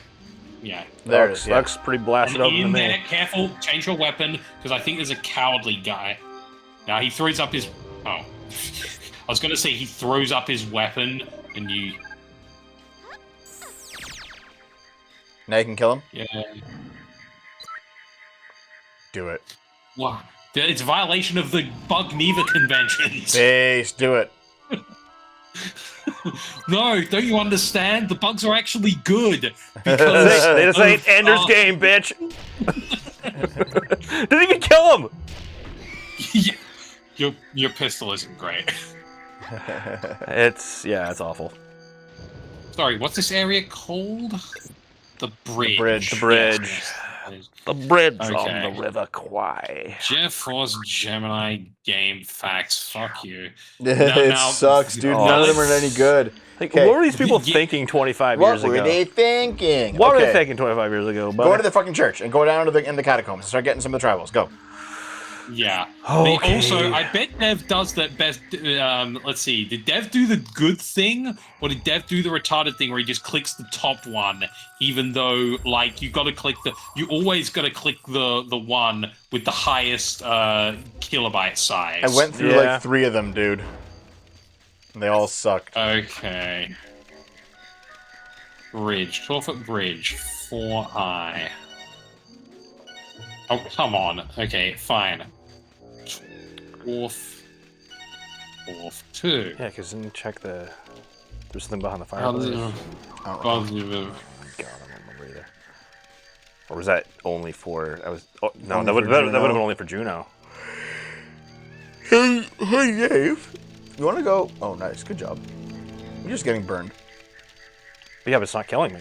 Yeah. There it is. Yeah. Looks pretty blasted And open to in me. there, careful, change your weapon, because I think there's a cowardly guy. Now he throws up his... Oh. I was going to say he throws up his weapon, and you... Now you can kill him. Yeah. Do it. Wow. It's a violation of the Bug-Neva conventions. Base. Do it. No, don't you understand? The bugs are actually good. Because This ain't Ender's Game, bitch! Didn't even kill him! Your pistol isn't great. It's awful. Sorry, what's this area called? The bridge. bridge. The bridge. Yes. The bridge Okay. on the River Kwai. Force Gemini game facts. Fuck you. It now- sucks, dude. Oh, None of them are any good. Like, Okay. what were these people Yeah. thinking 25 What years were ago? they thinking? What were they Okay. thinking 25 years ago, Go buddy? to the fucking church and go down to in the catacombs and start getting some of the tribals. Go. Yeah. Okay. They also, I bet Dev does that best. Let's see. Did Dev do the good thing, or did Dev do the retarded thing where he just clicks the top one, even though, like, you got to click you always got to click the one with the highest kilobyte size. I went through Yeah. like 3 of them, dude. And they all sucked. Okay. Bridge. 12-foot bridge. 4i. Oh, come on. Okay, fine. Fourth 2. Yeah, because didn't check the... There's something behind the How fireplace. does I don't know. God, I don't remember either. Or was that only for... I was... Oh, no, Only that would for that would have Juno. been only for Juno. Hey, Dave. You want to go? Oh, nice. Good job. You're just getting burned. But yeah, but it's not killing me.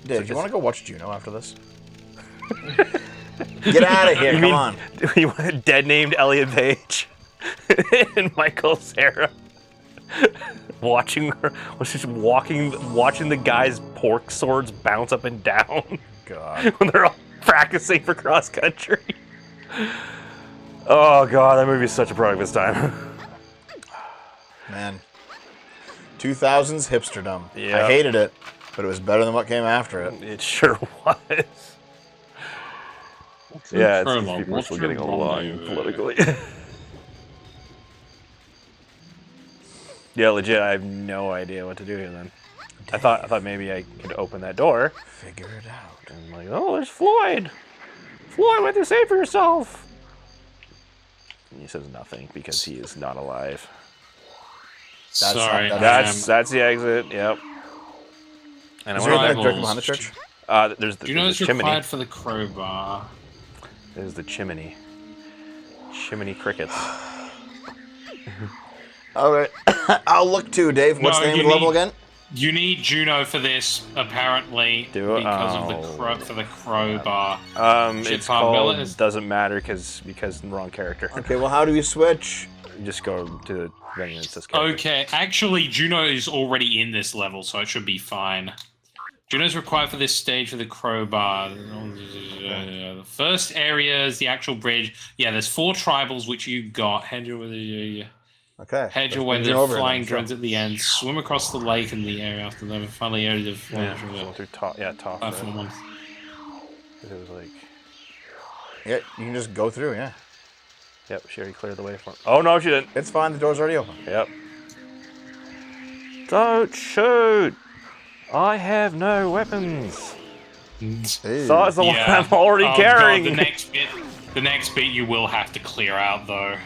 Dave, So you want to go watch Juno after this? Get out of here! You Come mean- on. You want a dead named Elliot Page and Michael Sarah watching her, was just watching the guy's pork swords bounce up and down God. when they're all practicing for cross country. Oh god, that movie is such a product of its time. Man. 2000s hipsterdom. Yeah. I hated it. But it was better than what came after it. It sure was. Yeah, it's Prologue? people are What's still your getting along rendezvous? politically. Yeah, legit. I have no idea what to do here. Then I thought maybe I could open that door. Figure it out. And I'm like, oh, there's Floyd. Floyd, what do you say for yourself? And he says nothing because he is not alive. Sorry. That's the exit. Yep. And Is I there went anything directly behind the church? There's the, Do you know there's it's the chimney. required for the crowbar? There's the chimney. Chimney crickets. All right. I'll look too, Dave. What's the name of the level again? You need Juno for this, apparently, Do it? because of the crowbar. Shit, It's Barbella called is- doesn't matter because the wrong character. Okay, well, how do we switch? You just go to the venue and it says character. Okay, actually, Juno is already in this level, so it should be fine. Juno's required for this stage for the crowbar. The first area is the actual bridge. Yeah, there's 4 tribals which you got. Head your way, Okay. head your let's way bring it to over flying then, drones at the end. Swim across the lake in the area after them. Finally, area to fly Yeah, through go the through top. Yeah, top. Right? platform one. It was like, Yeah, you can just go through, yeah. yep, she already cleared the way for. Oh no, she didn't. It's fine, the door's already open. Yep. Don't shoot! I have no weapons. Hey. So it's the one Yeah. I'm already Oh, carrying. God, the next bit you will have to clear out though.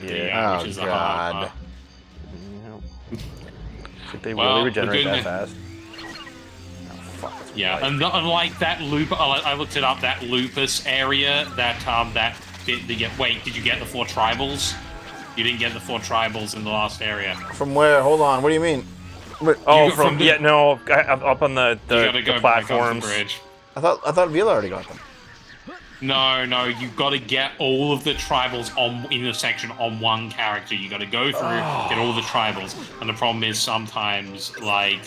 Yeah. Which is Oh, a hard God. part. Did they Well, really regenerate the that good- fast? Oh, fuck, it's Yeah, white. and like that loop, I looked it up. That lupus area, that bit. Wait, did you get the 4 tribals? You didn't get the 4 tribals in the last area. From where? Hold on, what do you mean? Wait, Oh, got from the- yeah, no, up on the You gotta go back up the platforms. bridge. I thought Vila already got them. No, you got to get all of the tribals in the section on one character. You got to go through, get all the tribals, and the problem is sometimes, like,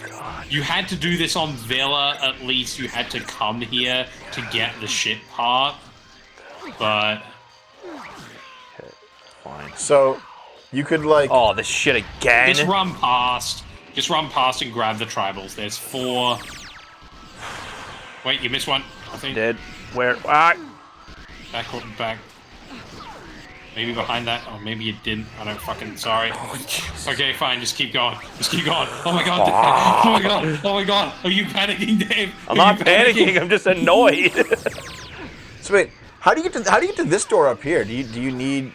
you had to do this on Villa. At least you had to come here to get the shit part, but Fine. So, you could, like... Oh, this shit again. just run past and grab the tribals. There's 4. Wait, you missed one. I think. Did where? Ah, Back. Maybe behind that, or maybe you didn't. I don't fucking. Sorry. Okay, fine. Just keep going. Oh my god. Oh my god. Oh my god. Are you panicking, Dave? I'm not panicking. I'm just annoyed. So wait, how do you get to this door up here? Do you need...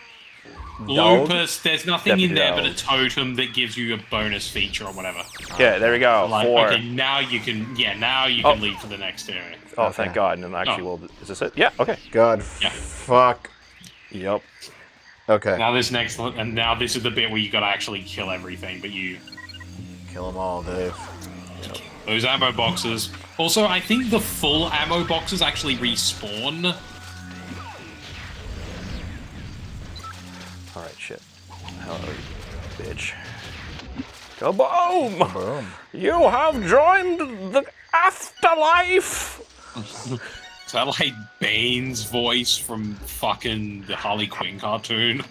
Dog? Lupus. There's nothing in Deputy there but dog. a totem that gives you a bonus feature or whatever. Yeah, there we go. Like, 4. okay, now you can. Yeah, now you can leave to the next area. Oh, Okay. thank God. And actually, Oh. well, is this it? Yeah. Okay. God, Yeah. fuck. Yep. Okay. Now this is the bit where you gotta actually kill everything, but you. Kill them all, Dave. Those ammo boxes. Also, I think the full ammo boxes actually respawn. All right. Shit. Hello, you bitch. Kaboom! Boom. You have joined the afterlife. Is that like Bane's voice from fucking the Harley Quinn cartoon?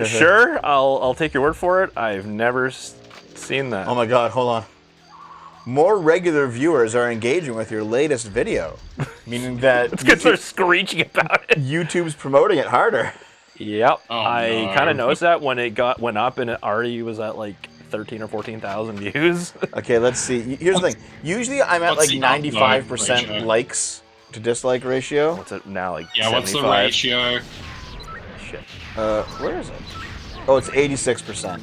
Sure. I'll take your word for it. I've never seen that. Oh my god, hold on. More regular viewers are engaging with your latest video, meaning that It's because they're screeching about it. YouTube's promoting it harder. Yep. Oh, I no. kind of noticed that when it went up and it already was at like 13 or 14,000 views. Okay, let's see. Here's the thing. Usually I'm at What's like the upload 95% ratio? likes to dislike ratio. What's it now? Like Yeah, what's the 75? ratio? Shit. Where is it? Oh, it's 86%.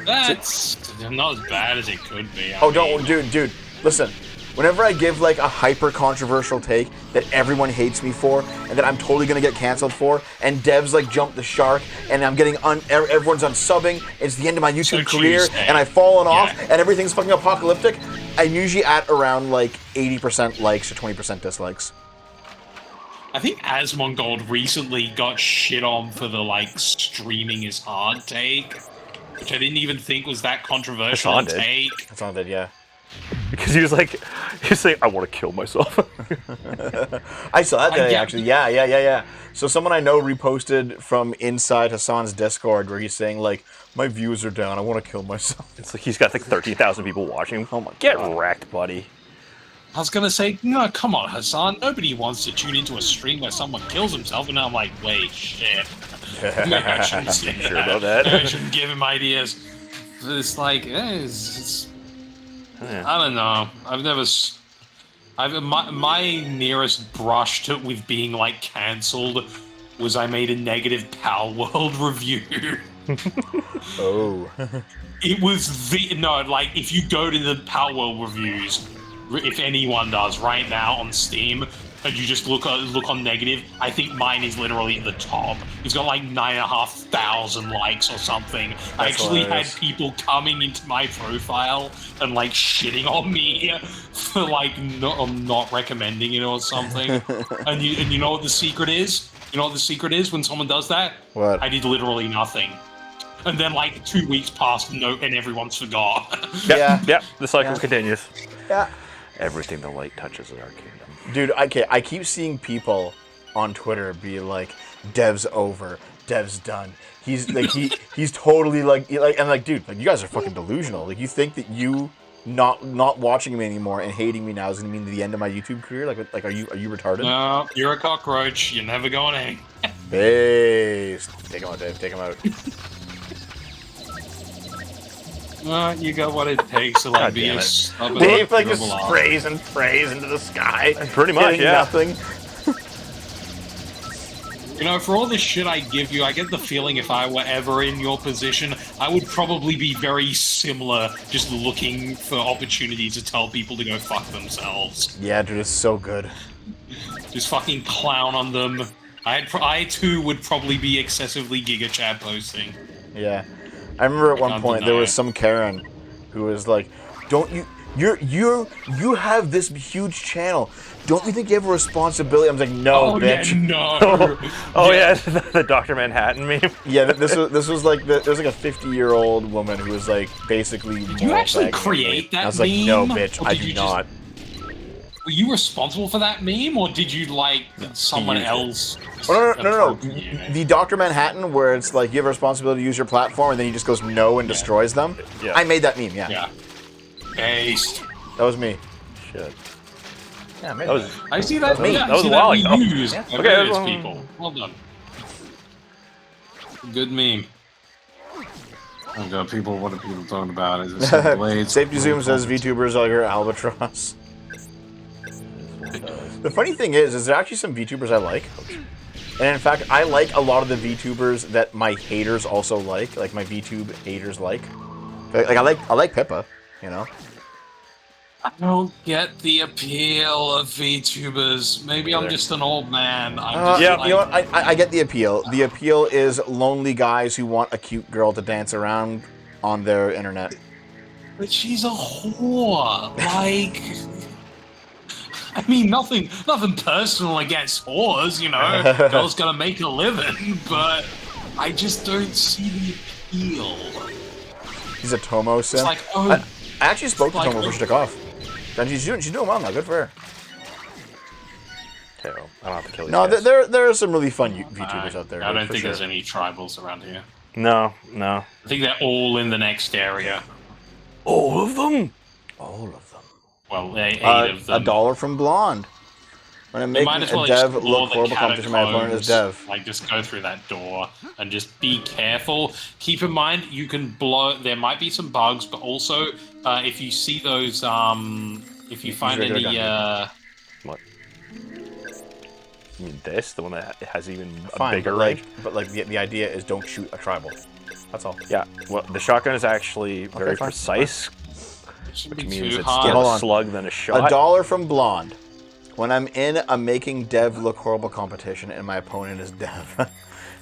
That's not as bad as it could be. Oh, don't, dude, listen. Whenever I give like a hyper controversial take that everyone hates me for, and that I'm totally gonna get canceled for, and devs like jump the shark, and I'm getting everyone's unsubbing, it's the end of my YouTube So career, Tuesday. and I've fallen off, Yeah. and everything's fucking apocalyptic. I'm usually at around like 80% likes or 20% dislikes. I think Asmongold recently got shit on for the like streaming is hard take, which I didn't even think was that controversial Hassan did. take. That's all I did, yeah. Because he was saying, I want to kill myself. I saw that today, get- actually. Yeah. So someone I know reposted from inside Hassan's Discord where he's saying, like, my views are down, I want to kill myself. It's like he's got like 13,000 people watching. Oh my Get God. wrecked, buddy. I was gonna say, no, come on, Hassan. Nobody wants to tune into a stream where someone kills himself, and now I'm like, wait, shit. Maybe I shouldn't say Sure that. about that? Maybe I shouldn't give him ideas. It's like, I don't know. My nearest brush to with being like cancelled was I made a negative Pal World review. Oh. It was like if you go to the Pal World reviews, if anyone does right now on Steam, and you just look on negative, I think mine is literally at the top. It's got like 9,500 likes or something. I actually had people coming into my profile and like shitting on me for like not recommending it or something. and you know what the secret is? You know what the secret is when someone does that? What? I did literally nothing. And then like 2 weeks passed and everyone's forgot. Yep. The cycle continues. Yeah. Everything the light touches is our kingdom. Dude, I keep seeing people on Twitter be like, "Dev's over, Dev's done." He's like he's totally like and like, dude, like you guys are fucking delusional. Like you think that you not watching me anymore and hating me now is gonna mean the end of my YouTube career? Like are you retarded? No, you're a cockroach. You're never going in. Base. Take him out, Dave. Take him out. You got what it takes to like be a stubborn Dave like just little sprays and prays into the sky. Pretty much, getting yeah. Nothing. You know, for all the shit I give you, I get the feeling if I were ever in your position, I would probably be very similar, just looking for opportunities to tell people to go fuck themselves. Yeah, dude, it's so good. Just fucking clown on them. I too would probably be excessively Giga Chat posting. Yeah. I remember at one point there was some Karen who was like, "Don't you have this huge channel? Don't you think you have a responsibility?" I was like, "No, bitch." Yeah, no. Yeah, the Dr. Manhattan meme. Yeah, this was like there was like a 50-year-old woman who was like basically. Did you actually create that meme? I was like, "No, bitch, I do not." Were you responsible for that meme, or did you like someone else? Oh, no. The Dr. Manhattan, where it's like you have a responsibility to use your platform, and then he just goes no and destroys them. Yeah. I made that meme. Yeah. Yeah. Based. That was me. Shit. Yeah, I made That was. I see that. me. Yeah, That was I see a while that ago. used Yeah. by Okay, various well, people. Well done. Good meme. Oh god, people. What are people talking about? Is it some blades? Safety Zoom says VTubers are your albatross. The funny thing is there actually some VTubers I like. And in fact, I like a lot of the VTubers that my haters also like my VTube haters like. Like I like Pippa, you know. I don't get the appeal of VTubers. Maybe I'm just an old man. I'm just Yeah, like, you know what? I get the appeal. The appeal is lonely guys who want a cute girl to dance around on their internet. But she's a whore. Like, I mean, nothing personal against whores, you know. Girls gotta make a living, but I just don't see the appeal. He's a Tomo sim. It's like, oh, I actually spoke to like, Tomo before she took off. And she's doing well now. Good for her. Okay, well, I don't have to kill these No, guys. there are some really fun VTubers out there. I don't for think sure. there's any tribals around here. No. I think they're all in the next area. All of them? All of them. Well, 8 of them. $1 from Blonde. When I'm You making might as a well dev explore look the horrible competition, my opponent is dev. Like, just go through that door and just be careful. Keep in mind, you can blow. There might be some bugs, but also if you see those, if you find any, What? You mean this? The one that has even a Fine, bigger but range? the idea is don't shoot a tribal. That's all. Yeah. Well, the shotgun is actually very fine. precise, shouldn't which be means too it's hard. Hold more on. a slug than a shot. $1 from Blonde. When I'm in a making dev look horrible competition and my opponent is dev.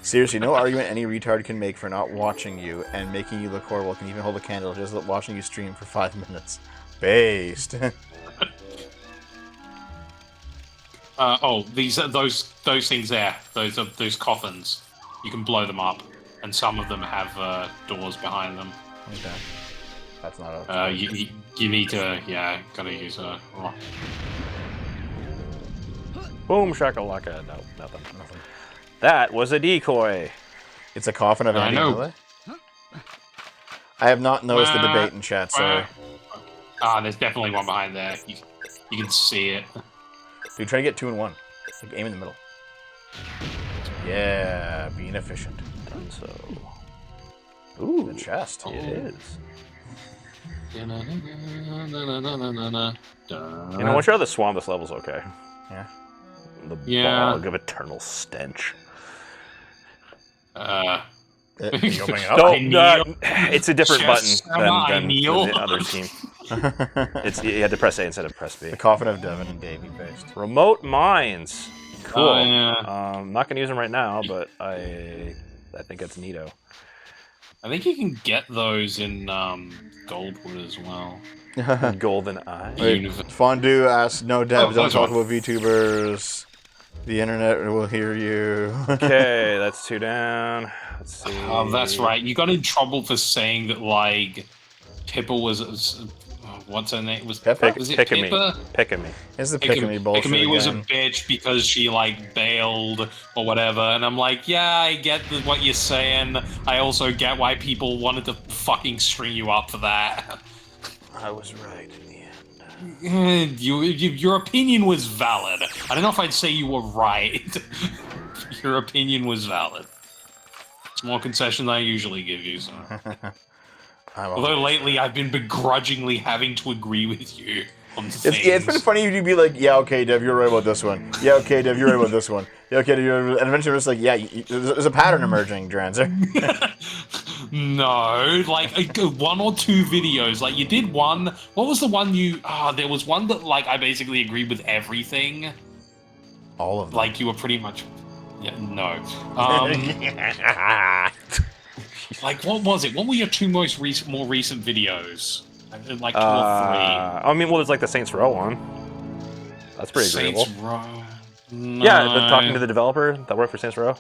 Seriously, no argument any retard can make for not watching you and making you look horrible can even hold a candle just watching you stream for 5 minutes. Based. Those things there. Those coffins. You can blow them up, and some of them have doors behind them. Okay. That's not a... You need to, gotta use a rock. Boom, shakalaka. No, nothing. That was a decoy. It's a coffin of I Andy know. Miller? I have not noticed the debate in chat, sorry. There's definitely one behind there. You can see it. Dude, try to get 2 in 1. Like, aim in the middle. Yeah, being efficient. Done so. Ooh, The chest. it is. You You know, once you're out of the swamp, this level's okay. Yeah. The Yeah. bog of eternal stench. You opening it up? Don't, it's a different Just button than kneel. the other team. It's you had to press A instead of press B. The coffin of Devon and Davy based. Remote mines. Cool. Oh, yeah. I'm not gonna use them right now, but I think it's neato. I think you can get those in Goldwood as well. Golden eye. Fondue asks, no devs, don't that's talk one. about VTubers. The internet will hear you. Okay, that's 2 down. Let's see. Oh, that's right. You got in trouble for saying that, like, Pippa was... what's her name? Was it Pippa? Pick-a-me. It's the pick-me bullshit Pick-a-me was a again. bitch because she, like, bailed or whatever. And I'm like, yeah, I get what you're saying. I also get why people wanted to fucking string you up for that. I was right in the end. Your opinion was valid. I don't know if I'd say you were right. Your opinion was valid. It's more concession than I usually give you, so. Although lately I've been begrudgingly having to agree with you on things. It's been funny to be like, yeah, okay, Dev, you're right about this one. Yeah, okay, Dev, you're right about this one. Yeah, okay, Dev, you're right. And eventually it's like, yeah, there's a pattern emerging, Dranzer. No, like 1 or 2 videos. Like you did one. What was the one you? There was one that like I basically agreed with everything. All of them. Like you were pretty much. Yeah, no. Like what was it? What were your 2 more recent videos? Like 2 or 3. I mean, well, there's like the Saints Row one. That's pretty agreeable. Saints Row. No. Yeah, talking to the developer that worked for Saints Row.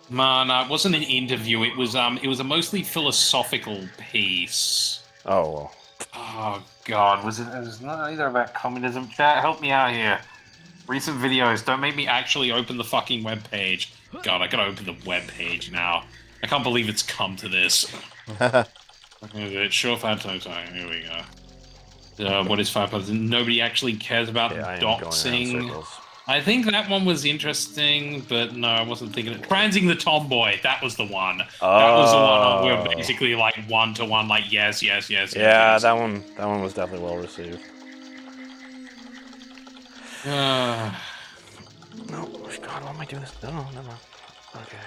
Man, it wasn't an interview. It was a mostly philosophical piece. Oh well. Oh God, was it? It was not either about communism. Chat, help me out here. Recent videos. Don't make me actually open the fucking web page. God, I gotta open the web page now. I can't believe it's come to this. Sure, fat toe time. Here we go. What is 5%? Nobody actually cares about doxing. I think that one was interesting, but no, I wasn't thinking it. Transing the tomboy, that was the one. That was the one where we're basically like 1-to-1, like yes. Yeah, yes. that one was definitely well received. No, God, why am I doing this? No, never mind. Okay.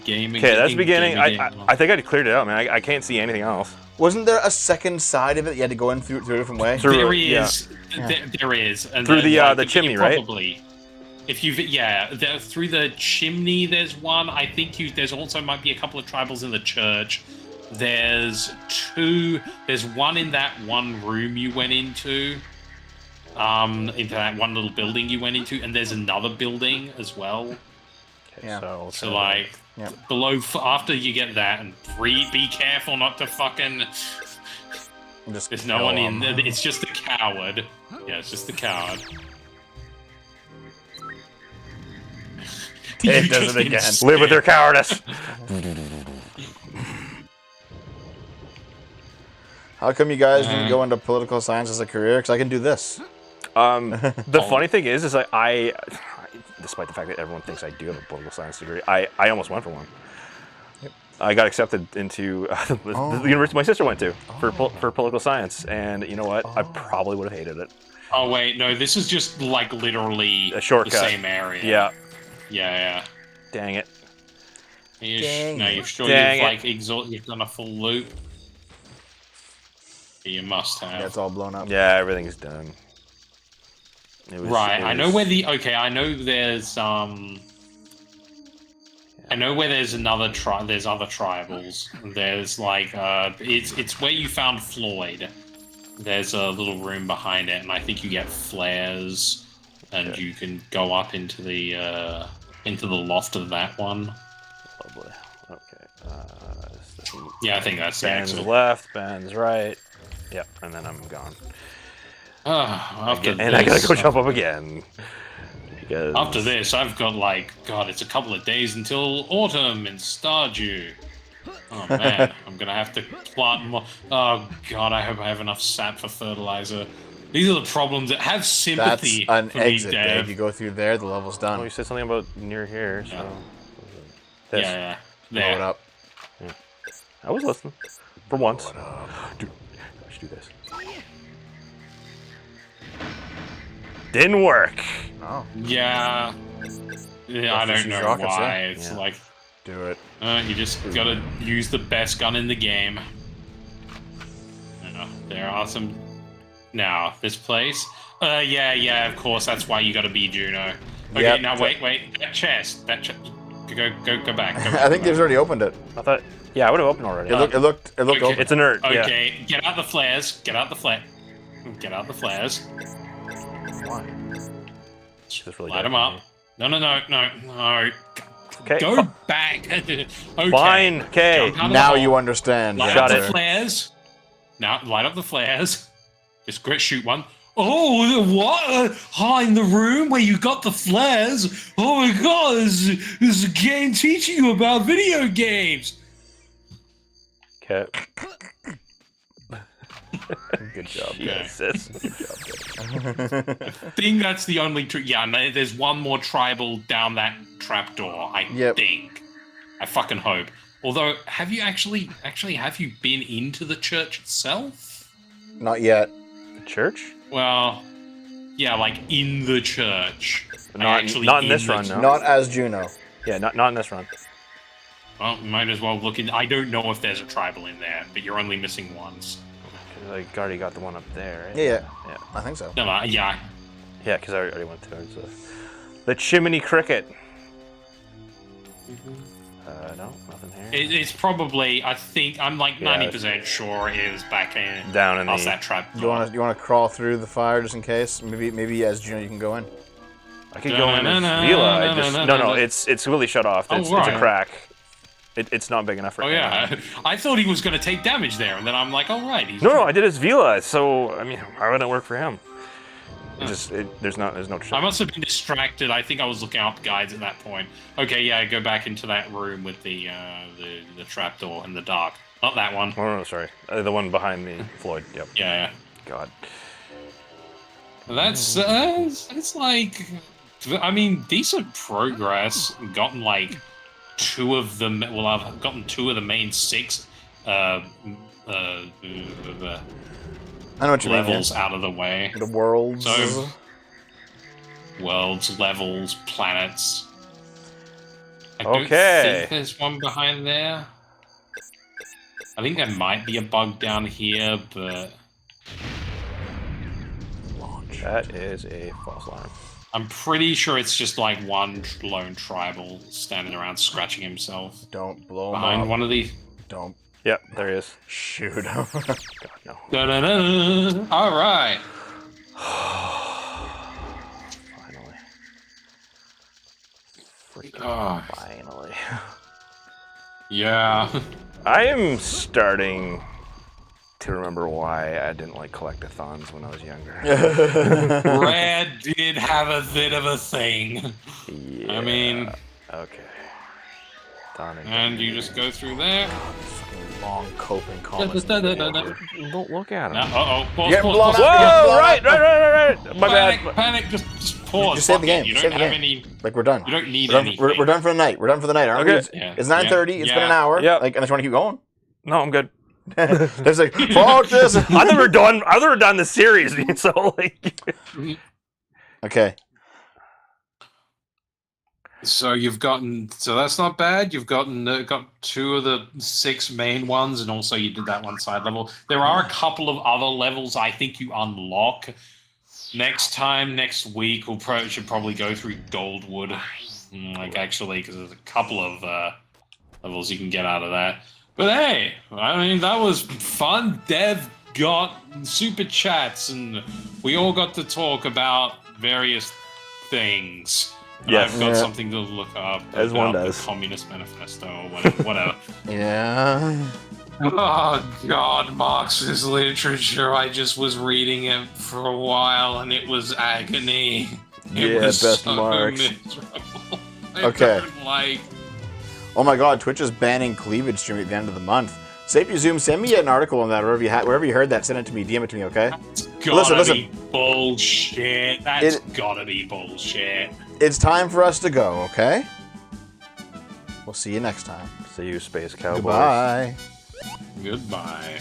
Okay, that's the beginning. I think I cleared it out, man. I can't see anything else. Wasn't there a second side of it you had to go in through a different way? There is. There is. And through then, the chimney, right? Probably. If you've through the chimney, there's one. I think there's also might be a couple of tribals in the church. There's 2. There's one in that one room you went into that one little building you went into, and there's another building as well. Okay, Yeah. So like below after you get that, and be careful not to fucking. There's no one in there. It's just the coward. Yeah, it's just the coward. It does it again. Live with their cowardice. How come you guys didn't go into political science as a career? Because I can do this. The funny thing is like I, despite the fact that everyone thinks I do have a political science degree, I almost went for one. Yep. I got accepted into the university my sister went to for political science, and you know what? I probably would have hated it. Oh wait, no, this is just like literally a shortcut. The same area. Yeah. Dang it. You're sure you've done a full loop? You must have. Yeah, it's all blown up. Yeah, everything's done. I know where I know there's I know where there's another there's other tribals. There's like it's where you found Floyd. There's a little room behind it, and I think you get flares, and you can go up into the loft of that one. Lovely. Okay. I think that's Ben's left, Ben's right. Yep, and then I'm gone. I gotta go jump up again. Because after this, I've got it's a couple of days until autumn in Stardew. Oh man, I'm gonna have to plant more. Oh god, I hope I have enough sap for fertilizer. These are the problems that have That's sympathy an for me, exit, Dave. Dev. You go through there, the level's Oh, done. you said something about near here, so. Yeah. This. Yeah, Blow there. it up. I was listening. For once. Blow it up. Dude, I should do this. Didn't work. Oh, Yeah. Yeah, I Well, don't know rockets, why. yeah. It's Yeah. like, do it. you just gotta use the best gun in the game. There are some... Now, this place? Yeah, of course, that's why you gotta be Juno. Okay, Yep. now wait, that chest. That chest... Go back. I think Dave's already opened it. I thought, yeah, I would have opened already. It looked Okay. open. It's inert. Yeah. Okay, get out the flares. Get out the flares. Why? Just really Light dark them up. in No. Okay. Go back. Okay. Fine. Okay. Jump out of the Now hole. you understand. Light Shut up it. the flares. Now, light up the flares. Just great shoot one. Oh, what? Hi, in the room where you got the flares. Oh my god, this is a game teaching you about video games. Okay. Good job, Yeah. Jesus. Good job, Dave. I think that's the only... Yeah, no, there's one more tribal down that trapdoor, I think. I fucking hope. Although, have you actually have you been into the church itself? Not yet. The church? Well, yeah, like in the church. Not in this run, no. Not as Juno. Yeah, not in this run. Well, might as well look in. I don't know if there's a tribal in there, but you're only missing once. Because I already got the one up there, right? Yeah. Yeah. I think so. No, yeah. Yeah, because I already went towards the chimney cricket. No, nothing here. It's probably, I think, I'm like 90% sure it is back in Down in past the... that trap. You want to crawl through the fire just in case? Maybe as Juno you can go in. I could go in as Vila. I just... No, it's really shut off. It's a crack. It's not big enough right now. Yeah. I thought he was going to take damage there, and then I'm like, all right. No, I did as Vila, so, I mean, why would it work for him? There's no... I must have been distracted. I think I was looking up guides at that point. Okay, yeah, go back into that room with the trapdoor in the dark. Not that one. Oh, no, sorry. The one behind me, Floyd. Yep. Yeah. God. That's it's like, I mean, decent progress. Gotten like two of the I've gotten two of the main six I know what you mean. levels out of the way. The worlds. So, worlds, levels, planets. I don't think there's one behind there. I think there might be a bug down here, but That is a false alarm. I'm pretty sure it's just like one lone tribal standing around scratching himself Don't blow him behind up. one of these. Don't Yep, there he is. shoot him. God, no. Da-da-da. All right. Finally. Freaking Oh, finally. yeah. I am starting to remember why I didn't like collectathons when I was younger. Brad did have a bit of a thing. Yeah. I mean, Okay. Done and you just go through there. Fucking long coping comments. Don't look at him. Now, uh-oh. Pause, Get pause, blown pause. up. Whoa! Right. My Panic, bad. panic, just pause. Just save the Fuck it. game. You Just don't save the have game. any... Like we're done. You don't need We're done, anything. we're done for the night. We're done for the night, aren't Okay. we? Yeah. It's 9:30. It's been an hour. Yep. Like, unless you want to keep going. No, I'm good. There's like, fuck this. I've never done the series, so like. Okay. So you've gotten... So that's not bad. You've gotten got two of the 6 main ones, and also you did that one side level. There are a couple of other levels I think you unlock. Next week, should probably go through Goldwood. Like, actually, because there's a couple of levels you can get out of that. But hey, I mean, that was fun. Dev got super chats, and we all got to talk about various things. Yes. I've got Yeah. something to look up As about one does. the Communist Manifesto or whatever. Yeah. Oh God, Marxist literature. I just was reading it for a while, and it was agony. It Yeah, was best so Marx. miserable. I Okay. don't like. Oh my god, Twitch is banning cleavage stream at the end of the month. Save your Zoom. Send me an article on that wherever you heard that. Send it to me. DM it to me, okay? That's gotta be bullshit. That's gotta be bullshit. It's time for us to go, okay? We'll see you next time. See you, Space Cowboys. Goodbye. Goodbye.